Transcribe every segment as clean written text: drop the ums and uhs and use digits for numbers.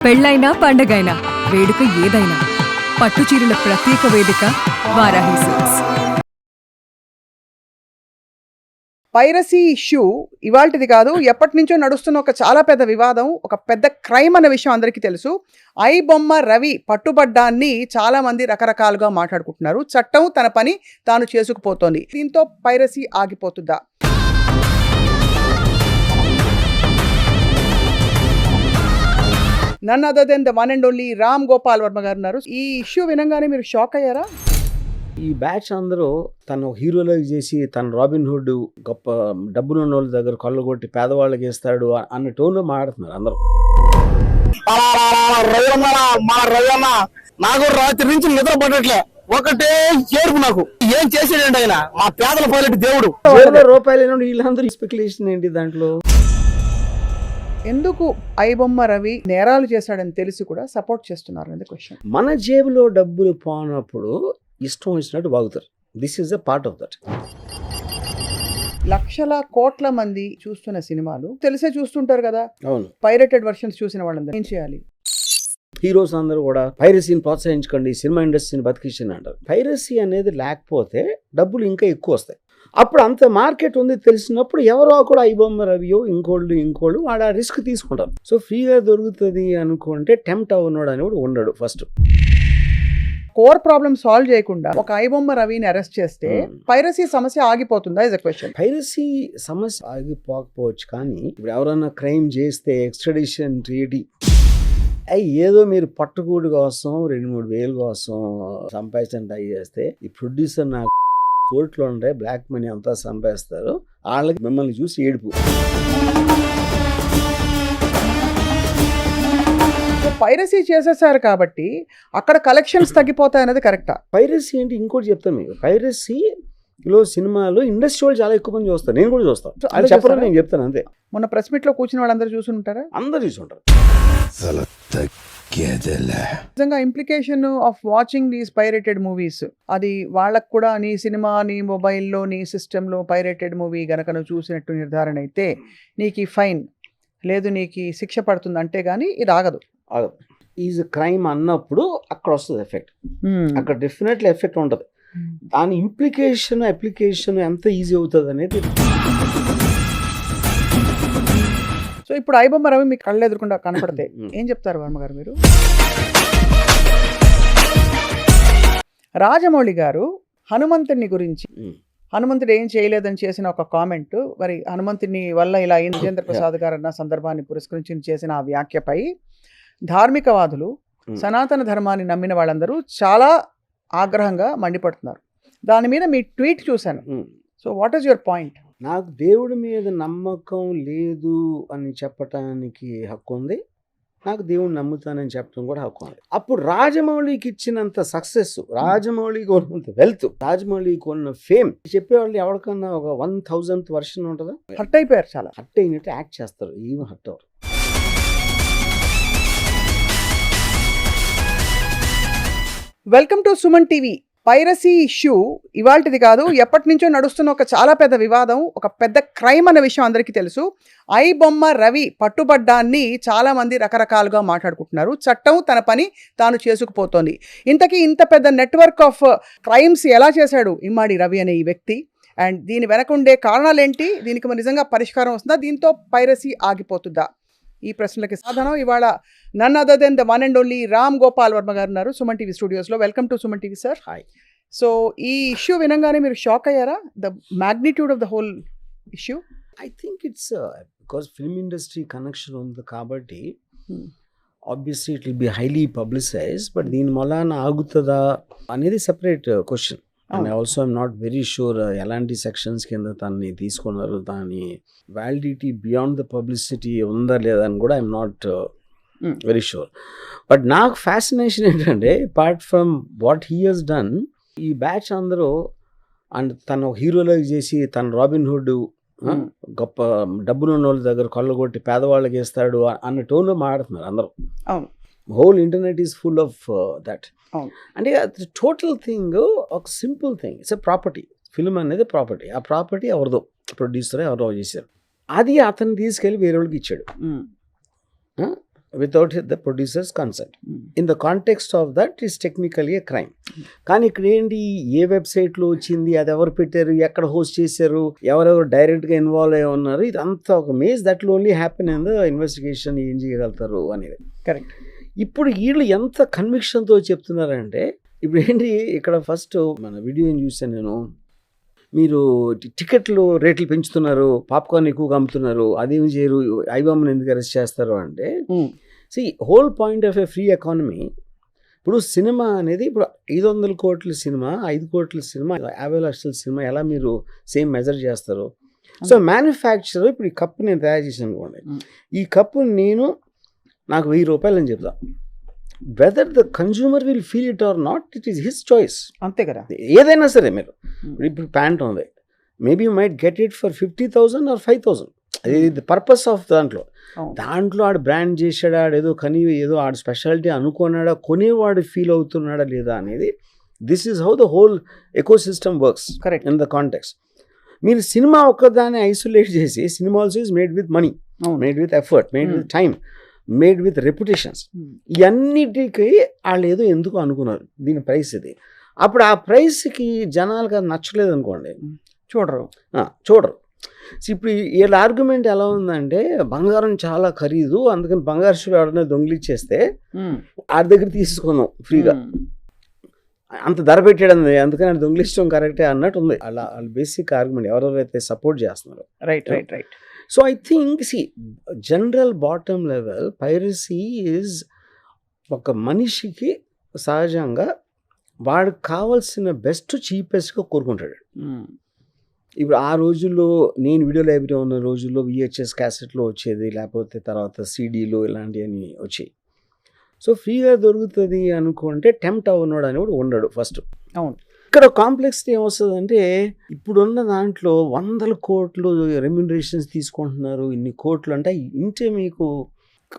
పెళ్ళైనా పండగైనా వేడుక ఏదైనా పట్టుచీరల ప్రత్యేక వేదిక వారాహి సిల్క్స్. పైరసీ ఇష్యూ ఇవాల్టిది కాదు, ఎప్పటి నుంచో నడుస్తున్న ఒక చాలా పెద్ద వివాదం, ఒక పెద్ద క్రైమ్ అన్న విషయం అందరికీ తెలుసు. ఐ బొమ్మ రవి పట్టుబడ్డాన్ని చాలా మంది రకరకాలుగా మాట్లాడుకుంటున్నారు. చట్టం తన పని తాను చేసుకుపోతోంది. దీంతో పైరసీ ఆగిపోతుందా? None other than the one and only Ram Gopal Varma గారు ఉన్నారు. ఈ ఇష్యూ వినంగానే మీరు షాక్ అయ్యారా? ఈ బ్యాచ్ అందరూ తను హీరోలో చేసి తన రాబిన్ హుడ్ గొప్ప డబ్బులు ఉన్న వాళ్ళ దగ్గర కొల్లగొట్టి పేదవాళ్ళకి ఇస్తాడు అన్న టోన్లో మాట్లాడుతున్నారు అందరూ. నాకు రాత్రి నుంచి నిద్ర పడట్లే, ఒకటే ఏడుపు. నాకు ఏం చేసాడండి ఆయన, మా పేదల పైలట్ దేవుడు. రూపాయలు వీళ్ళందరూ స్పెక్యులేషన్ ఏంటి దాంట్లో? ఎందుకు ఐ బొమ్మ రవి నేరాలు చేశాడని తెలిసి కూడా సపోర్ట్ చేస్తున్నారు అనేది క్వశ్చన్. మన జేబులో డబ్బులు పోనప్పుడు ఇష్టం వచ్చినట్టు వాగుతారు. This is a part of that. లక్షల కోట్ల మంది చూస్తున్న సినిమాలు తెలిసే చూస్తుంటారు కదా. అవును, పైరేటెడ్ వర్షన్స్ చూసిన వాళ్ళందరూ ఏం చేయాలి? హీరోస్ అందరూ కూడా పైరసీని ప్రోత్సహించకండి, సినిమా ఇండస్ట్రీని బతికించండి అంటారు. పైరసీ అనేది లేకపోతే డబ్బులు ఇంకా ఎక్కువ వస్తాయి. అప్పుడు అంత మార్కెట్ ఉంది తెలిసినప్పుడు ఎవరో కూడా ఐ బొమ్మ రవియో ఇంకోళ్ళు వాడు ఆ రిస్క్ తీసుకుంటారు. సో ఫ్రీగా దొరుకుతుంది అనుకుంటే టెంప్ట్ అవునాడు అని కూడా ఉండడు. ఫస్ట్ కోర్ ప్రాబ్లమ్ సాల్వ్ చేయకుండా ఒక ఐ బొమ్మ రవిని అరెస్ట్ చేస్తే పైరసీ సమస్య ఆగిపోతుందా ఇస్ అ క్వశ్చన్. పైరసీ సమస్య ఆగిపోకపోవచ్చు, కానీ ఇప్పుడు ఎవరైనా క్రైమ్ చేస్తే ఎక్స్ట్రాడిషన్ ట్రీటీ ఏదో మీరు పట్టుకూడి కోసం 2-3 వేలు కోసం సంపాదించడం ట్రై చేస్తే ఈ ప్రొడ్యూసర్ నాకు కోర్టులో ఉండే బ్లాక్ మనీ అంతా సంపాదిస్తారు, వాళ్ళకి మిమ్మల్ని చూసి ఏడుపు. పైరసీ చేసేసారు కాబట్టి అక్కడ కలెక్షన్స్ తగ్గిపోతాయి అనేది కరెక్టా? పైరసీ అంటే ఇంకోటి చెప్తాను మీకు. పైరసీలో సినిమాలో ఇండస్ట్రీ వాళ్ళు చాలా ఎక్కువ మంది చూస్తారు, నేను కూడా చూస్తాను. అది చెప్పరు, నేను చెప్తాను అంతే. మొన్న ప్రెస్ మీట్ లో కూర్చున్న వాళ్ళందరూ చూసి ఉంటారా? అందరు చూసుంటారు. నిజంగా implication of watching these pirated movies, అది వాళ్ళకు కూడా నీ సినిమా, నీ మొబైల్లో, నీ సిస్టంలో పైరేటెడ్ మూవీ గనక నువ్వు చూసినట్టు నిర్ధారణ అయితే నీకు ఫైన్ లేదు, నీకు శిక్ష పడుతుంది అంటే గానీ ఇది ఆగదు. ఈజ్ క్రైమ్ అన్నప్పుడు అక్కడ వస్తుంది ఎఫెక్ట్. అక్కడ డెఫినెట్లీ ఎఫెక్ట్ ఉంటుంది. దాని ఇంప్లికేషన్ అప్లికేషన్ ఎంత ఈజీ అవుతుంది అనేది. సో ఇప్పుడు ఐ బొమ్మ రవి మీకు కళ్ళు ఎదురకుండా కనపడితే ఏం చెప్తారు వర్మ గారు మీరు? రాజమౌళి గారు హనుమంతుని గురించి, హనుమంతుడు ఏం చేయలేదని చేసిన ఒక కామెంట్, మరి హనుమంతుని వల్ల ఇలా రాజేంద్ర ప్రసాద్ గారు అన్న సందర్భాన్ని పురస్కరించి చేసిన ఆ వ్యాఖ్యపై ధార్మికవాదులు, సనాతన ధర్మాన్ని నమ్మిన వాళ్ళందరూ చాలా ఆగ్రహంగా మండిపడుతున్నారు. దాని మీద మీ ట్వీట్ చూశాను. So what is your point? నాకు దేవుడి మీద నమ్మకం లేదు అని చెప్పటానికి హక్కు ఉంది, నాకు దేవుడిని నమ్ముతానని చెప్పడం కూడా హక్కు ఉంది. అప్పుడు రాజమౌళికి ఇచ్చినంత సక్సెస్, రాజమౌళికి ఉన్నంత వెల్త్, రాజమౌళికి ఉన్న ఫేమ్ చెప్పేవాళ్ళు ఎవరికన్నా ఒక 1000th వర్షన్ ఉంటుందా? హర్ట్ అయిపోయారు, చాలా హర్ట్ అయినట్టు యాక్ట్ చేస్తారు. ఏమి హర్ట్ అవరు. Welcome to Suman TV. Piracy issue ఇవాల్టిది కాదు, ఎప్పటి నుంచో నడుస్తున్న ఒక చాలా పెద్ద వివాదం, ఒక పెద్ద క్రైమ్ అన్న విషయం అందరికీ తెలుసు. ఐ బొమ్మ రవి పట్టుబడ్డాన్ని చాలా మంది రకరకాలుగా మాట్లాడుకుంటున్నారు. చట్టం తన పని తాను చేసుకుపోతోంది. ఇంతకీ ఇంత పెద్ద నెట్వర్క్ ఆఫ్ క్రైమ్స్ ఎలా చేశాడు ఇమ్మాడి రవి అనే ఈ వ్యక్తి? అండ్ దీని వెనకుండే కారణాలేంటి? దీనికి మరి నిజంగా పరిష్కారం వస్తుందా? దీంతో పైరసీ ఆగిపోతుందా? ఈ ప్రశ్నలకి సమాధానం ఇవాళ none other than the one and only Ram Gopal Varma గారు ఉన్నారు సుమన్ టీవీ స్టూడియోస్లో. Welcome to Suman TV sir. Hi. So ఈ ఇష్యూ వినంగానే మీరు షాక్ అయ్యారా? The magnitude of the whole issue. I think it's because film industry connection ఉంది కాబట్టి obviously it will be highly publicise. But దీని వలన ఆగుతుందా అనేది separate question. And also I'm not very sure ఎలాంటి సెక్షన్స్ కింద తనని తీసుకున్నారు, దాని వ్యాలిడిటీ బియాండ్ ద పబ్లిసిటీ ఉందా లేదా అని కూడా I'm not very sure. But నాకు ఫ్యాసినేషన్ ఏంటంటే, apart from what he has done, ఈ బ్యాచ్ అందరూ అండ్ తను హీరోలో చేసి తన రాబిన్ హుడ్ గొప్ప డబ్బులు ఉన్న వాళ్ళ దగ్గర కొల్లగొట్టి పేదవాళ్ళకి ఇస్తాడు అన్న టోన్లో మాట్లాడుతున్నారు అందరూ. Whole internet is full of that. అంటే టోటల్ థింగ్ ఒక simple thing, it's a property. Film అనేది ప్రాపర్టీ. ఆ ప్రాపర్టీ ఎవరిదో, ప్రొడ్యూసర్ ఎవరో చేశారు, అది అతను తీసుకెళ్ళి వేరే వాళ్ళకి ఇచ్చాడు. Without the producers consent. In the context of that is technically A crime. కానీ ఇక్కడ ఏంటి, ఏ వెబ్సైట్లో వచ్చింది, అది ఎవరు పెట్టారు, ఎక్కడ హోస్ట్ చేశారు, ఎవరెవరు డైరెక్ట్గా ఇన్వాల్వ్ అయి ఉన్నారు, ఇదంతా ఒక maze that will only happen in the investigation. ఏం చేయగలుగుతారు అనేది. కరెక్ట్. ఇప్పుడు వీళ్ళు ఎంత కన్విక్షన్తో చెప్తున్నారంటే, ఇప్పుడు ఏంటి ఇక్కడ ఫస్ట్ మన వీడియో ఏం చూసాను నేను, మీరు టికెట్లు రేట్లు పెంచుతున్నారు, పాప్కార్న్ ఎక్కువగా అమ్ముతున్నారు, అదేమి చేయరు, ఐబామ్ని ఎందుకు అరెస్ట్ చేస్తారు అంటే, whole point of A free economy. ఇప్పుడు సినిమా అనేది, ఇప్పుడు 500 కోట్ల సినిమా, 5 కోట్ల సినిమా, 50 లక్షల సినిమా ఎలా మీరు సేమ్ మెజర్ చేస్తారు? సో మ్యానుఫ్యాక్చరర్ ఇప్పుడు ఈ కప్పు నేను తయారు చేసాను అనుకోండి, ఈ కప్పు నాకు 1000 రూపాయలు అని చెప్తా. Whether the consumer will feel it or not, it is his choice. అంతే కదా. ఏదైనా సరే మీరు ఇప్పుడు ప్యాంట్ ఉంది, maybe you might get it for 50,000 or 5,000. అది ది పర్పస్ ఆఫ్ దాంట్లో ఆడు బ్రాండ్ చేశాడా, ఆడేదో ఏదో ఆడు స్పెషాలిటీ అనుకున్నాడా, కొనేవాడు ఫీల్ అవుతున్నాడా లేదా అనేది, this is how the whole eco system works in the context. మీరు సినిమా ఒక్కదాన్ని ఐసోలేట్ చేసి, cinema also is made with money, made with effort, made with time, made with reputations. ఇవన్నిటికీ వాళ్ళు ఏదో ఎందుకు అనుకున్నారు దీని ప్రైస్ ఇది. అప్పుడు ఆ ప్రైస్కి జనాలకు అది నచ్చలేదు అనుకోండి, చూడరు. ఇప్పుడు వీళ్ళ ఆర్గ్యుమెంట్ ఎలా ఉందంటే, బంగారం చాలా ఖరీదు, అందుకని బంగారు షూ ఎవరైనా దొంగిలిచ్చేస్తే ఆడి దగ్గర తీసుకుందాం ఫ్రీగా, అంత ధర పెట్టాడు, అందుకని అది దొంగిలించడం కరెక్టే అన్నట్టు ఉంది. అలా వాళ్ళ బేసిక్ ఆర్గ్యుమెంట్ ఎవరెవరైతే సపోర్ట్ చేస్తున్నారు. Right. So I think, general bottom level, piracy is ఒక మనిషికి సహజంగా వాడికి కావాల్సిన బెస్ట్ చీపెస్ట్గా కోరుకుంటాడు. ఇప్పుడు ఆ రోజుల్లో నేను వీడియో లైబ్రరీ ఉన్న రోజుల్లో VHS క్యాసెట్లో వచ్చేది, లేకపోతే తర్వాత CDలు ఇలాంటివన్నీ వచ్చాయి. సో ఫ్రీగా దొరుకుతుంది అనుకుంటే టెంప్ట్ అవ్వనాడు అనేవాడు ఉండడు ఫస్ట్. అవును. ఇక్కడ కాంప్లెక్సిటీ ఏమొస్తుందంటే, ఇప్పుడున్న దాంట్లో 100 కోట్లు రెమ్యునరేషన్స్ తీసుకుంటున్నారు, ఇన్ని కోట్లు అంటే ఇంటే మీకు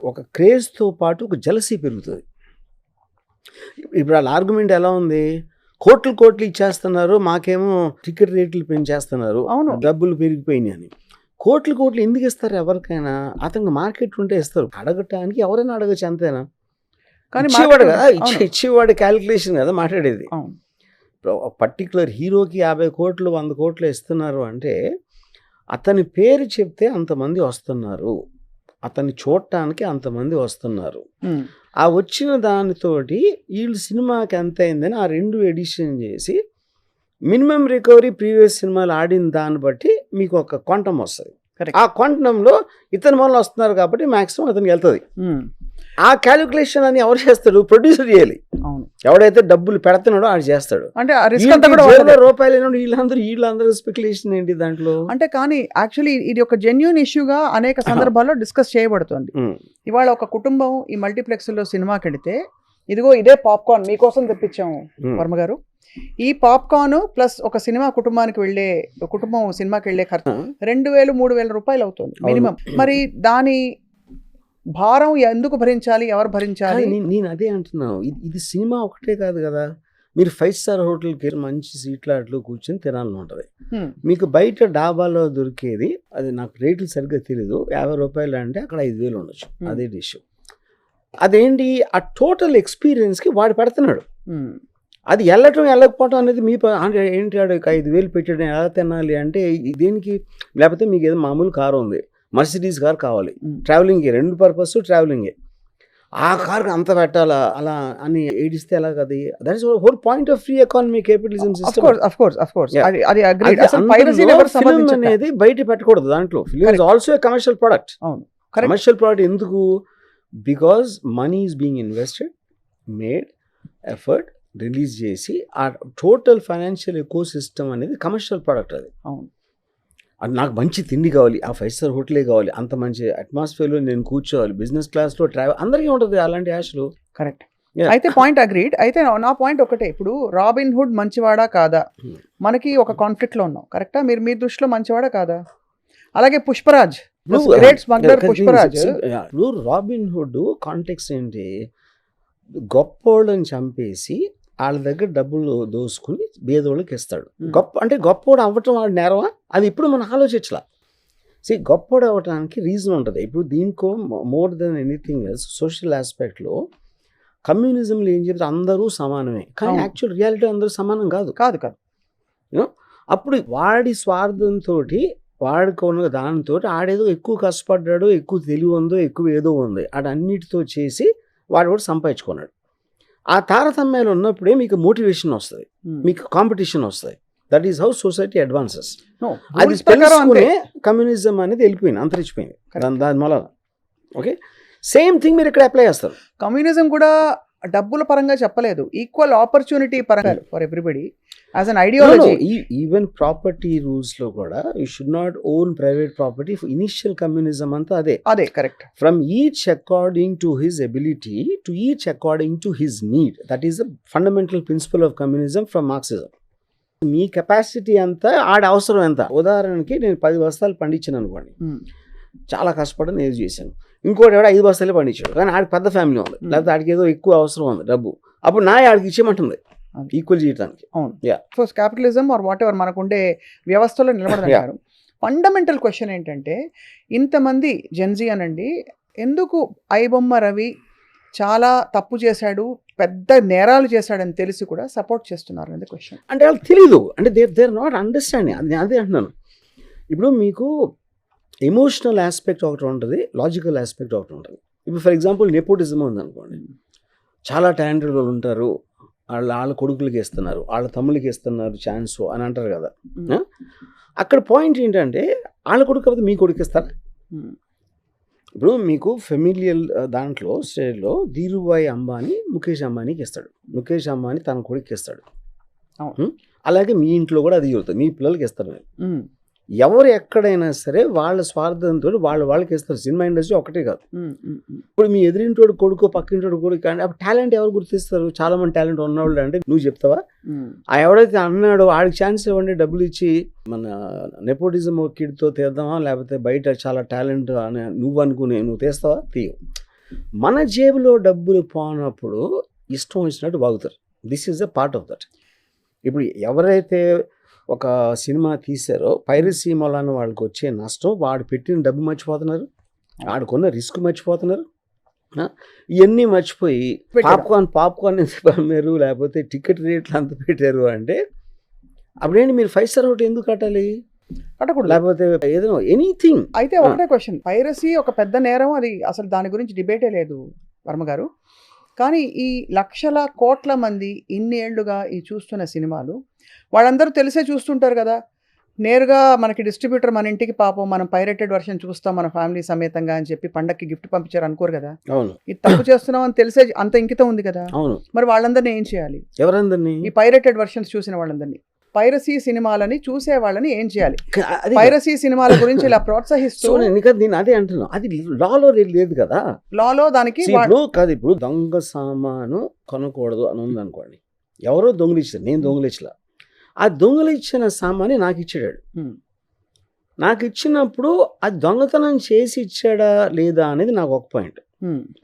ఒక క్రేజ్తో పాటు ఒక జలసీ పెరుగుతుంది. ఇప్పుడు వాళ్ళ ఆర్గ్యుమెంట్ ఎలా ఉంది, కోట్లు ఇచ్చేస్తున్నారు, మాకేమో టికెట్ రేట్లు పెంచేస్తున్నారు, డబ్బులు పెరిగిపోయినాయి అని. కోట్లు ఎందుకు ఇస్తారు ఎవరికైనా? అతనికి మార్కెట్ ఉంటే ఇస్తారు, అడగటానికి ఎవరైనా అడగచ్చు, అంతేనా? కానీ ఇచ్చేవాడు కదా, ఇచ్చేవాడు క్యాలిక్యులేషన్ కదా మాట్లాడేది. ఒక పర్టికులర్ హీరోకి 50 కోట్లు 100 కోట్లు ఇస్తున్నారు అంటే, అతని పేరు చెప్తే అంతమంది వస్తున్నారు, అతన్ని చూడటానికి అంతమంది వస్తున్నారు. ఆ వచ్చిన దానితోటి వీళ్ళు సినిమాకి ఎంత అయిందని ఆ 2 ఎడిషన్ చేసి మినిమం రికవరీ ప్రీవియస్ సినిమాలు ఆడిన దాన్ని బట్టి మీకు ఒక క్వాంటమ్ వస్తుంది. ఆ క్వాంటంలో ఇతని వల్ల వస్తున్నారు కాబట్టి మ్యాక్సిమం అతనికి వెళ్తుంది. ఆ క్యాలిక్యులేషన్ అని ఎవరు చేస్తాడు? ప్రొడ్యూసర్ చేయాలి. ఎవడైతే డబ్బులు పెడుతున్నాడో ఆడు చేస్తాడు. అంటే రూపాయలు వీళ్ళందరూ స్పెక్యులేషన్ ఏంటి దాంట్లో అంటే. కానీ యాక్చువల్లీ ఇది ఒక జెన్యూన్ ఇష్యూగా అనేక సందర్భాల్లో డిస్కస్ చేయబడుతుంది. ఇవాళ ఒక కుటుంబం ఈ మల్టీప్లెక్స్ లో సినిమాకి వెళితే, ఇదిగో ఇదే పాప్కార్న్ మీకోసం తెప్పించాము వర్మ గారు, ఈ పాప్కార్న్ ప్లస్ ఒక సినిమా కుటుంబం సినిమాకి వెళ్లే ఖర్చు 2,000-3,000 రూపాయలు అవుతుంది మినిమం. మరి దాని భారం ఎందుకు భరించాలి, ఎవరు భరించాలి? నేను అదే అంటున్నాను. ఇది సినిమా ఒకటే కాదు కదా, మీరు 5 స్టార్ హోటల్కి మంచి సీట్లాట్లు కూర్చొని తినాలని ఉంటుంది. మీకు బయట డాబాలో దొరికేది, అది నాకు రేట్లు సరిగ్గా తెలియదు, 50 రూపాయలు అంటే అక్కడ 5,000 ఉండొచ్చు అదే డిష్. అదేంటి, ఆ టోటల్ ఎక్స్పీరియన్స్కి వాడు పెడుతున్నాడు. అది వెళ్ళకపోవటం అనేది మీ ఏంటి, ఆడు 5,000 పెట్టాడు ఎలా తినాలి అంటే దేనికి? లేకపోతే మీకు ఏదో మామూలు కారు ఉంది, మర్సిడీస్ కార్ కావాలి, ట్రావెలింగ్కి 2 పర్పస్ ట్రావెలింగే, ఆ కార్ అంత పెట్టాలా అలా అని ఏడిస్తే ఎలా కదా? That is whole point of free economy capitalism system. అనేది బయట పెట్టకూడదు. దాంట్లో film is also a commercial product. Commercial product ఎందుకు? Because money is being invested, made effort, release చేసి ఆ టోటల్ ఫైనాన్షియల్ ఎకో సిస్టమ్ అనేది కమర్షియల్ ప్రొడక్ట్. అది అది నాకు మంచి తిండి కావాలి, ఆ 5 స్టార్ హోటలే కావాలి, అంత మంచి అట్మాస్ఫియర్లో నేను కూర్చోవాలి, బిజినెస్ క్లాస్లో ట్రావెల్, అందరికీ ఉంటుంది అలాంటి ఆశలు. కరెక్ట్. అయితే పాయింట్ అగ్రీడ్. అయితే నా పాయింట్ ఒకటే, ఇప్పుడు రాబిన్ హుడ్ మంచివాడా కాదా, మనకి ఒక కాన్ఫ్లిక్ట్లో ఉన్నాం. కరెక్టా? మీరు మీ దృష్టిలో మంచివాడా కాదా? అలాగే పుష్పరాజ్, గ్రేట్ స్మగ్లర్ పుష్పరాజ్. ఇప్పుడు రాబిన్ హుడ్ కాంటెక్స్ట్ ఏంటి, గొప్పోళ్ళని చంపేసి వాళ్ళ దగ్గర డబ్బులు దోసుకుని బేదోళ్ళకి ఇస్తాడు. గొప్పోడు అవ్వటం వాడు నేరమా? అది ఇప్పుడు మనం ఆలోచించలా. గొప్పడు అవడానికి రీజన్ ఉంటుంది. ఇప్పుడు దీనికో more than anything else social ఆస్పెక్ట్లో కమ్యూనిజంలో ఏం చెప్తే అందరూ సమానమే, కానీ అవును. యాక్చువల్ రియాలిటీ అందరూ సమానం కాదు. కాదు కాదు అప్పుడు వాడి స్వార్థంతో వాడికి ఉన్న దానితో ఆడేదో ఎక్కువ కష్టపడ్డాడు, ఎక్కువ తెలివి ఉందో, ఎక్కువ ఏదో ఉంది, అన్నిటితో చేసి వాడు కూడా సంపాదించుకున్నాడు. ఆ తారతమ్యాలు ఉన్నప్పుడే మీకు మోటివేషన్ వస్తుంది, మీకు కాంపిటీషన్ వస్తుంది. That is how society advances. అది తెలుసుకునే కమ్యూనిజం అనేది వెళ్ళిపోయింది, అంతరించిపోయింది దాని మూలన. ఓకే, సేమ్ థింగ్ మీరు ఇక్కడ అప్లై చేస్తారు. కమ్యూనిజం కూడా డబ్బుల పరంగా చెప్పలేదు, ఈక్వల్ ఆపర్చునిటీ పరంగా for everybody as an ideology. Even property rules లో కూడా you should not own private property. Initial communism అంతా అదే correct. From each according to his ability to each according to his need. That is the fundamental principal of communism from Marxism. Me capacity అంతా ఆడ అవసరం ఎంత. ఉదాహరణకి నేను 10 బస్తాలు పండించాను అనుకోండి, చాలా కష్టపడి నేను చేశాను. ఇంకోటి ఎవడో 5 బస్తాలే పండించాడు, కానీ ఆడికి పెద్ద ఫ్యామిలీ ఉంది, లేకపోతే ఆడికి ఏదో ఎక్కువ అవసరం ఉంది డబ్బు, అప్పుడు ఆడికి ఇచ్చేయమంటుంది ఈక్వల్ చేయడానికి. అవును. So capitalism or whatever మనకుండే వ్యవస్థలో నిలబడదంటారు. ఫండమెంటల్ క్వశ్చన్ ఏంటంటే, ఇంతమంది జెన్జీ అనండి, ఎందుకు ఐబొమ్మ రవి చాలా తప్పు చేశాడు, పెద్ద నేరాలు చేశాడని తెలిసి కూడా సపోర్ట్ చేస్తున్నారు అనేది క్వశ్చన్. అంటే వాళ్ళకి తెలీదు, అంటే దేర్ నాట్ అండర్స్టాండింగ్. అదే అంటున్నాను. ఇప్పుడు మీకు ఎమోషనల్ ఆస్పెక్ట్ ఒకటి ఉంటుంది, లాజికల్ ఆస్పెక్ట్ ఒకటి ఉంటుంది. ఇప్పుడు ఫర్ ఎగ్జాంపుల్ నెపోటిజం ఉందనుకోండి, చాలా టాలెంటెడ్ వాళ్ళు ఉంటారు, వాళ్ళ కొడుకులకి ఇస్తున్నారు, వాళ్ళ తమ్ముళ్ళకి ఇస్తున్నారు ఛాన్స్ అని అంటారు కదా. అక్కడ పాయింట్ ఏంటంటే, వాళ్ళ కొడుకు కాకపోతే మీ కొడుకు ఇస్తారా? ఇప్పుడు మీకు ఫెమిలియల్ దాంట్లో స్టేజ్లో ధీరుభాయ్ అంబానీ ముఖేష్ అంబానీకి ఇస్తాడు, ముఖేష్ అంబానీ తన కొడుకు ఇస్తాడు. అలాగే మీ ఇంట్లో కూడా అది జరుగుతుంది, మీ పిల్లలకి ఇస్తారు. ఎవరు ఎక్కడైనా సరే వాళ్ళ స్వార్థంతో వాళ్ళకి ఇస్తారు. సినిమా ఇండస్ట్రీ ఒకటే కాదు. ఇప్పుడు మీ ఎదురింటోడు కొడుకు, పక్కింటోడు కొడుకు, అంటే అప్పుడు టాలెంట్ ఎవరు గుర్తిస్తారు? చాలా మంది టాలెంట్ ఉన్నవాళ్ళు. అంటే నువ్వు చెప్తావా? ఆ ఎవడైతే అన్నాడో వాడికి ఛాన్స్ ఇవ్వండి, డబ్బులు ఇచ్చి మన నెపోటిజం కిడ్తో తీద్దామా, లేకపోతే బయట చాలా టాలెంట్ అని నువ్వు తీస్తావా? తీయవు. మన జేబులో డబ్బులు పోనప్పుడు ఇష్టం వచ్చినట్టు బాగుతారు. This is a part of that. ఇప్పుడు ఎవరైతే ఒక సినిమా తీశారో పైరసీ మూలాన వాళ్ళకి వచ్చే నష్టం, వాడు పెట్టిన డబ్బు మర్చిపోతున్నారు, ఆడుకున్న రిస్క్ మర్చిపోతున్నారు. ఇవన్నీ మర్చిపోయి పాప్కార్న్ ఎంత అమ్మారు, లేకపోతే టికెట్ రేట్లు అంత పెట్టారు అంటే అప్పుడేంటి మీరు 5 స్టార్ హోటల్ ఎందుకు కట్టాలి? కట్టకూడదు. లేకపోతే ఏదో ఎనీథింగ్. అయితే ఒకటే క్వశ్చన్, పైరసీ ఒక పెద్ద నేరం, అది అసలు దాని గురించి డిబేటే లేదు వర్మ గారు. కానీ ఈ లక్షల కోట్ల మంది ఇన్ని ఏళ్లుగా ఈ చూస్తున్న సినిమాలు వాళ్ళందరూ తెలిసే చూస్తుంటారు కదా. నేరుగా మనకి డిస్ట్రిబ్యూటర్ మన ఇంటికి పాపం మనం పైరేటెడ్ వర్షన్ చూస్తాం మన ఫ్యామిలీ సమేతంగా అని చెప్పి పండక్కి గిఫ్ట్ పంపించారు అనుకోరు కదా. అవును, ఇది తప్పు చేస్తున్నాం అని తెలిసే అంత ఇంకితం ఉంది కదా. అవును, మరి వాళ్ళందరినీ ఏం చేయాలి? ఎవరందరినీ? ఈ పైరేటెడ్ వర్షన్స్ చూసిన వాళ్ళందరినీ, పైరసీ సినిమాలని చూసే వాళ్ళని ఏం చేయాలి? పైరసీ సినిమాల గురించి ఇలా ప్రోత్సహిస్తూ నేను అదే అంటున్నాను, అది లాలో లేదు కదా. లాలో దానికి కాదు. ఇప్పుడు దొంగ సామాను కొనకూడదు అని ఉంది అనుకోండి, ఎవరో దొంగలిచ్చారు, నేను దొంగలిచ్చలా, ఆ దొంగలిచ్చిన సామాన్ని నాకు ఇచ్చాడు. నాకు ఇచ్చినప్పుడు అది దొంగతనం చేసి ఇచ్చాడా లేదా అనేది నాకు ఒక పాయింట్,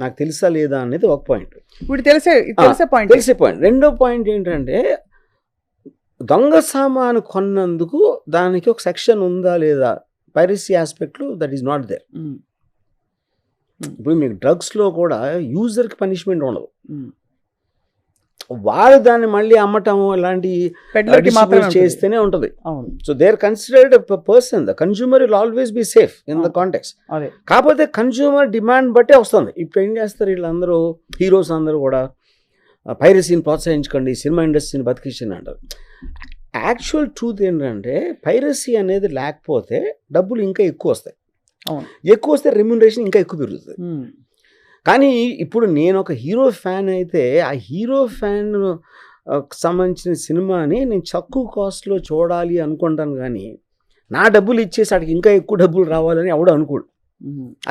నాకు తెలుసా లేదా అనేది ఒక పాయింట్. వీడు తెలిసే పాయింట్. రెండో పాయింట్ ఏంటంటే, దొంగ సామాను కొన్నందుకు దానికి ఒక సెక్షన్ ఉందా లేదా, పైరసీ ఆస్పెక్ట్లో దట్ ఈస్ నాట్ దేర్. ఇప్పుడు మీకు డ్రగ్స్లో కూడా యూజర్కి పనిష్మెంట్ ఉండదు, వాడు దాన్ని మళ్ళీ అమ్మటము అలాంటి చేస్తేనే ఉంటుంది. So they are considered person. The consumer will always be safe in the context. కాకపోతే కన్స్యూమర్ డిమాండ్ బట్టే వస్తుంది. ఇప్పుడు ఏం చేస్తారు వీళ్ళందరూ, హీరోస్ అందరూ కూడా పైరసీని ప్రోత్సహించకండి, సినిమా ఇండస్ట్రీని బతికించండి అంటారు. యాక్చువల్ ట్రూత్ ఏంటంటే, పైరసీ అనేది లేకపోతే డబ్బులు ఇంకా ఎక్కువ వస్తాయి, ఎక్కువ వస్తే రెమ్యూనరేషన్ ఇంకా ఎక్కువ పెరుగుతుంది. కానీ ఇప్పుడు నేను ఒక హీరో ఫ్యాన్ అయితే ఆ హీరో ఫ్యాన్ సంబంధించిన సినిమాని నేను తక్కువ కాస్ట్లో చూడాలి అనుకుంటాను, కానీ నా డబ్బులు ఇచ్చేసి వాడికి ఇంకా ఎక్కువ డబ్బులు రావాలని ఎవడు అనుకోడు.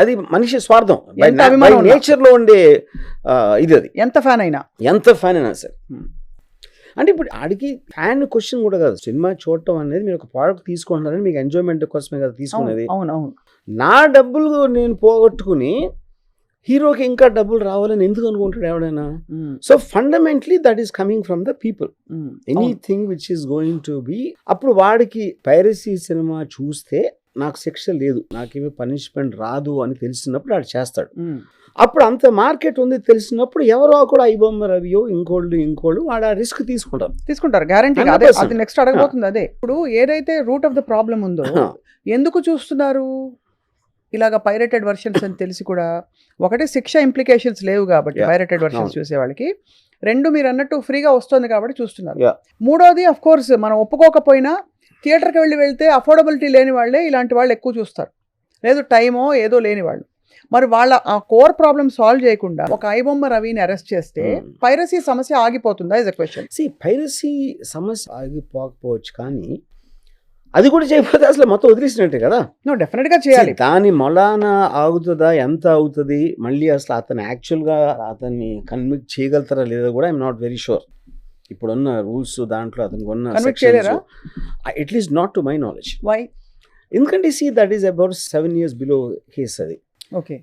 అది మనిషి స్వార్థం, నేచర్లో ఉండే ఇది. అది ఎంత ఫ్యాన్ అయినా సరే. అంటే ఇప్పుడు ఆడికి ఫ్యాన్ క్వశ్చన్ కూడా కాదు, సినిమా చూడటం అనేది మీరు ఒక ప్రోడక్ట్ తీసుకుంటున్నారని మీకు ఎంజాయ్మెంట్ కోసమే కదా తీసుకునేది. నా డబ్బులు నేను పోగొట్టుకుని హీరోకి ఇంకా డబ్బులు రావాలని ఎందుకు అనుకుంటాడు ఎవడైనా? So fundamentally that is coming from the people. Anything which is going to be, అప్పుడు వాడికి పైరసీ సినిమా చూస్తే నాకు శిక్ష లేదు, నాకేమీ పనిష్మెంట్ రాదు అని తెలిసినప్పుడు ఆడు చేస్తాడు. అప్పుడు అంత మార్కెట్ ఉంది తెలిసినప్పుడు ఎవరో కూడా ఐబొమ్మ రవియో ఇంకోళ్ళు వాడు ఆ రిస్క్ తీసుకుంటారు గ్యారంటీ. అదే అది నెక్స్ట్ అడగబోతుంది. అదే ఇప్పుడు ఏదైతే రూట్ ఆఫ్ ద ప్రాబ్లం ఉందో ఎందుకు చూస్తున్నారు ఇలాగ పైరేటెడ్ వర్షన్స్ అని తెలిసి కూడా? ఒకటి శిక్ష ఇంప్లికేషన్స్ లేవు కాబట్టి పైరేటెడ్ వర్షన్స్ చూసే వాళ్ళకి, రెండు మీరు అన్నట్టు ఫ్రీగా వస్తుంది కాబట్టి చూస్తున్నారు. మూడోది అఫ్ కోర్స్ మనం ఒప్పుకోకపోయినా థియేటర్కి వెళ్తే అఫోర్డబిలిటీ లేని వాళ్ళే ఇలాంటి వాళ్ళు ఎక్కువ చూస్తారు, లేదు టైమో ఏదో లేని వాళ్ళు. మరి వాళ్ళ ఆ కోర్ ప్రాబ్లమ్ సాల్వ్ చేయకుండా ఒక ఐబొమ్మ రవిని అరెస్ట్ చేస్తే పైరసీ సమస్య ఆగిపోతుందా ఇస్ అ క్వశ్చన్. పైరసీ సమస్య ఆగిపోకపోవచ్చు, కానీ అది కూడా చేయకపోతే అసలు మొత్తం వదిలేసినట్టే కదా. డెఫినెట్ గా చేయాలి. దాని మొలాన ఆగుతుందా, ఎంత అవుతుంది, మళ్ళీ అసలు అతను యాక్చువల్గా అతన్ని కన్విక్ట్ చేయగలుగుతారా లేదా కూడా ఐఎమ్ నాట్ వెరీ షూర్. ఇప్పుడున్న రూల్స్ దాంట్లో అతనికి ఉన్న at least not to my knowledge. Why? ఎందుకంటే that is about 7 years below case అది.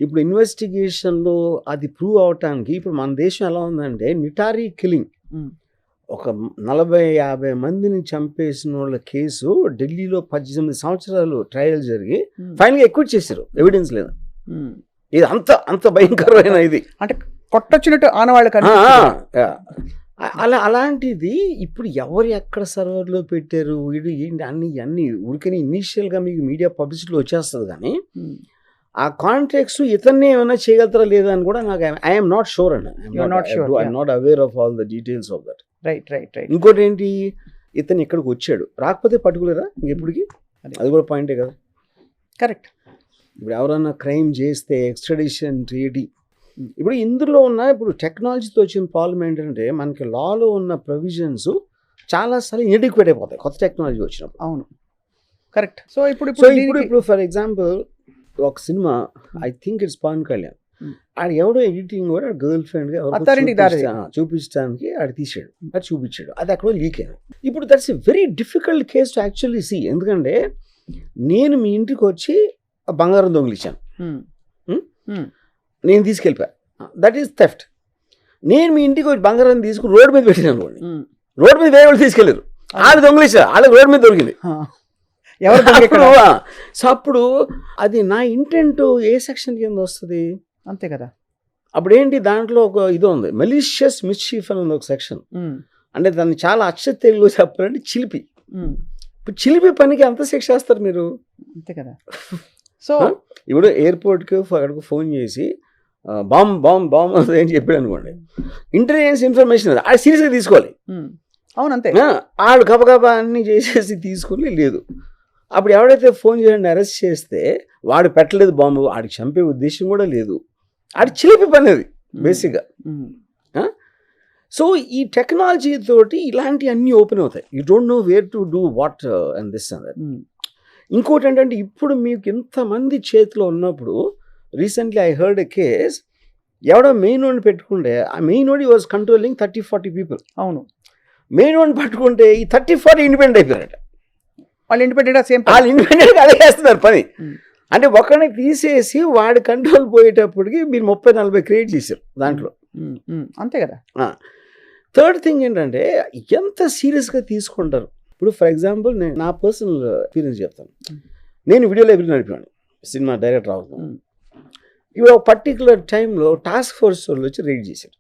ఇప్పుడు ఇన్వెస్టిగేషన్లో అది ప్రూవ్ అవటానికి ఇప్పుడు మన దేశం ఎలా ఉందంటే నిటారీ కిల్లింగ్, ఒక 40-50 మందిని చంపేసిన వాళ్ళ కేసు ఢిల్లీలో 18 సంవత్సరాలు ట్రయల్ జరిగి ఫైనల్గా ఎక్విట్ చేశారు, ఎవిడెన్స్ లేదా. ఇది అంత భయంకరమైన ఇది, అంటే కొట్టొచ్చినట్టు ఆనవాళ్ళకి. అలాంటిది ఇప్పుడు ఎవరు ఎక్కడ సర్వర్లో పెట్టారు వీడు ఏంటి అన్ని ఊరికని ఇనీషియల్గా మీకు మీడియా పబ్లిసిటీలో వచ్చేస్తుంది, కానీ ఆ కాంట్రాక్ట్స్ ఇతన్ని ఏమైనా చేయగలుగుతారా లేదా అని కూడా నాకు ఐఎమ్ నాట్ షూర్ అండి. I'm not aware of all the details of that. Right. ఇంకోటి ఏంటి, ఇతను ఇక్కడికి వచ్చాడు, రాకపోతే పర్టికులరా ఇంకెప్పటికి, అది కూడా పాయింటే కదా. కరెక్ట్. ఇప్పుడు ఎవరన్నా క్రైమ్ చేస్తే ఎక్స్ట్రాడిషన్ ట్రీటీ, ఇప్పుడు ఇందులో ఉన్న ఇప్పుడు టెక్నాలజీతో వచ్చిన ప్రాబ్లం ఏంటంటే మనకి లాలో ఉన్న ప్రొవిజన్స్ చాలాసార్లు ఇన్ఎడిక్వేట్ అయిపోతాయి కొత్త టెక్నాలజీ వచ్చినప్పుడు. అవును, కరెక్ట్. సో ఇప్పుడు ఫర్ ఎగ్జాంపుల్ ఒక సినిమా, I think it's Pawan Kalyan, ఆడ ఎవడో ఎడిటింగ్ కూడా గర్ల్ ఫ్రెండ్ చూపించడానికి ఆడ తీసాడు, అది చూపించాడు, అది అక్కడ లీక్ అయింది. ఇప్పుడు that's a very difficult case to actually see. ఎందుకంటే నేను మీ ఇంటికి వచ్చి బంగారం దొంగిలించాను, నేను తీసుకెళ్ళిపోయా, దట్ ఈస్ థెఫ్ట్. నేను మీ ఇంటికి వచ్చి బంగారం తీసుకుని రోడ్డు మీద పెట్టాను అనుకోండి, రోడ్డు మీద వేరే వాళ్ళు తీసుకెళ్ళారు, వాళ్ళు దొంగిలించారు, వాళ్ళకి రోడ్డు మీద దొరికింది. సో అప్పుడు అది నా ఇంటెంట్ ఏ సెక్షన్ కింద వస్తుంది? అంతే కదా. అప్పుడు ఏంటి, దాంట్లో ఒక ఇది ఉంది, మెలీషియస్ మిస్చీఫ్ అని ఉంది ఒక సెక్షన్. అంటే దాన్ని చాలా అచ్చ తెలుగులో చెప్పాలంటే చిలిపి. ఇప్పుడు చిలిపి పనికి ఎంత శిక్ష వేస్తారు మీరు? అంతే కదా. సో ఇప్పుడు ఎయిర్పోర్ట్కి అక్కడికి ఫోన్ చేసి బాంబ్ అని చెప్పాడు అనుకోండి, ఇంటెలిజెన్స్ ఇన్ఫర్మేషన్ అది సీరియస్గా తీసుకోవాలి. అవును, అంతే. వాళ్ళు గబగబా అన్ని చేసేసి తీసుకుని లేదు. అప్పుడు ఎవడైతే ఫోన్ చేయండి అరెస్ట్ చేస్తే వాడు పెట్టలేదు బాంబు, వాడికి చంపే ఉద్దేశం కూడా లేదు, ఆడి చిలిపి పని అది బేసిక్గా. సో ఈ టెక్నాలజీ తోటి ఇలాంటి అన్నీ ఓపెన్ అవుతాయి. You don't know where to do what and this and that. ఇంకోటి ఏంటంటే ఇప్పుడు మీకు ఇంతమంది చేతిలో ఉన్నప్పుడు, recently I heard a case, ఎవడో మెయిన్ వాడిని పెట్టుకుంటే ఆ మెయిన్ వాడి వాజ్ కంట్రోలింగ్ 30-40 పీపుల్. అవును, మెయిన్ వాడిని పట్టుకుంటే ఈ 30-40 ఇండిపెండెంట్ అయిపోయారట. వాళ్ళు ఇండిపెండెంట్ అదే చేస్తున్నారు పని. అంటే ఒకరిని తీసేసి వాడి కంట్రోల్ పోయేటప్పటికి మీరు 30-40 క్రియేట్ చేశారు దాంట్లో. అంతే కదా. థర్డ్ థింగ్ ఏంటంటే ఎంత సీరియస్గా తీసుకుంటారు. ఇప్పుడు ఫర్ ఎగ్జాంపుల్ నేను నా పర్సనల్ ఎక్స్పీరియన్స్ చెప్తాను. నేను వీడియో లైబ్రరీ నడిపాను, సినిమా డైరెక్టర్ అవుతున్నాను. ఇప్పుడు ఒక పర్టికులర్ టైంలో టాస్క్ ఫోర్స్ వాళ్ళు వచ్చి రైడ్ చేశారు.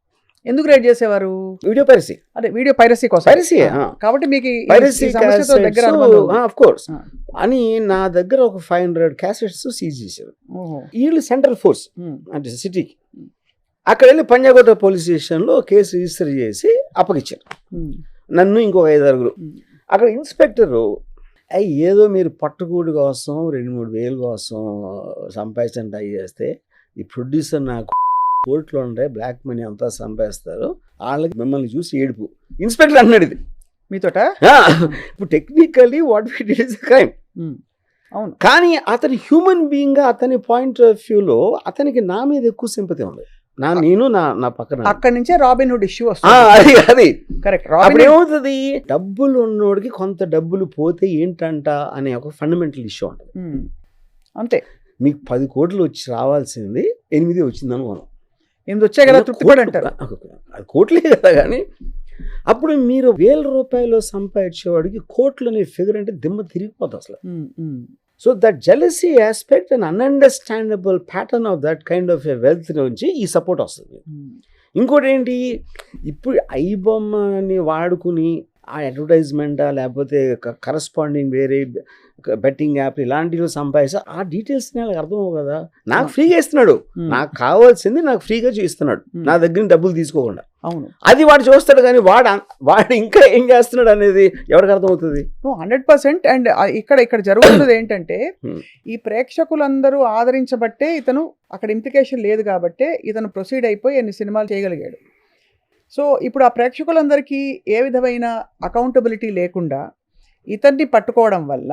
ఎందుకు రైడ్ చేసేవారు? Video piracy. అదే వీడియో పైరసీ కోసం. పైరసీ కాబట్టి మీకు పైరసీ ఆఫ్ కోర్స్ అని నా దగ్గర ఒక 500 క్యాసెట్స్ సీజ్ చేశారు. వీళ్ళు సెంట్రల్ ఫోర్స్ అంటే సిటీకి, అక్కడ వెళ్ళి పంజాగుట్ట పోలీస్ స్టేషన్లో కేసు రిజిస్టర్ చేసి అప్పగిచ్చారు నన్ను, ఇంకొక 5-6. అక్కడ ఇన్స్పెక్టరు ఏదో మీరు పట్టుకూడి కోసం 2-3 వేలు కోసం సంపాదించడం ట్రై చేస్తే ఈ ప్రొడ్యూసర్ నాకు కోర్టులో ఉండే బ్లాక్ మనీ అంతా సంపాదిస్తారు, వాళ్ళకి మిమ్మల్ని చూసి ఏడుపు. ఇన్స్పెక్టర్ అన్నాడు ఇది మీతోట. ఇప్పుడు technically what we did is crime. అవును, కానీ అతని హ్యూమన్ బీయింగ్గా అతని పాయింట్ ఆఫ్ వ్యూలో అతనికి నా మీద ఎక్కువ సింపతి ఉంది. నేను నా పక్కన అక్కడి నుంచే రాబిన్ హుడ్ ఇష్యూ వస్తుంది. అది కరెక్ట్. అప్పుడు ఏమవుతుంది, డబ్బులు ఉన్నోడికి కొంత డబ్బులు పోతే ఏంటంట అనే ఒక ఫండమెంటల్ ఇష్యూ ఉంటుంది. అంతే. మీకు 10 కోట్లు వచ్చి రావాల్సింది 8 వచ్చింది అనుకోను, 8 వచ్చాయి కదా తృప్తిపడి అంటారు. అది కోట్లే కదా. కానీ అప్పుడు మీరు 1000 రూపాయలు సంపాదించేవాడికి కోట్లు అనే ఫిగర్ అంటే దిమ్మ తిరిగిపోతుంది అసలు. So that jealousy aspect and ununderstandable pattern of that kind of a wealth నుంచి ఈ సపోర్ట్ వస్తుంది. ఇంకోటి ఏంటి, ఇప్పుడు ఐబొమ్మని వాడుకుని ఆ అడ్వర్టైజ్మెంటా లేకపోతే కరస్పాండింగ్ వేరే బెట్టింగ్ యాప్ ఇలాంటివి సంపాదిస్తే ఆ డీటెయిల్స్ నాకు అర్థం అవ్వవు కదా. నాకు ఫ్రీగా ఇస్తున్నాడు, నాకు కావాల్సింది నాకు ఫ్రీగా ఇస్తున్నాడు, నా దగ్గర డబ్బులు తీసుకోకుండా. అవును, అది వాడు చూస్తాడు, కానీ వాడు ఇంకా ఏం చేస్తున్నాడు అనేది ఎవరికి అర్థమవుతుంది? 100%. అండ్ ఇక్కడ జరుగుతున్నది ఏంటంటే ఈ ప్రేక్షకులందరూ ఆదరించబట్టే ఇతను అక్కడ ఇంప్లికేషన్ లేదు కాబట్టే ఇతను ప్రొసీడ్ అయిపోయి ఎన్ని సినిమాలు చేయగలిగాడు. సో ఇప్పుడు ఆ ప్రేక్షకులందరికీ ఏ విధమైన అకౌంటబిలిటీ లేకుండా ఇతన్ని పట్టుకోవడం వల్ల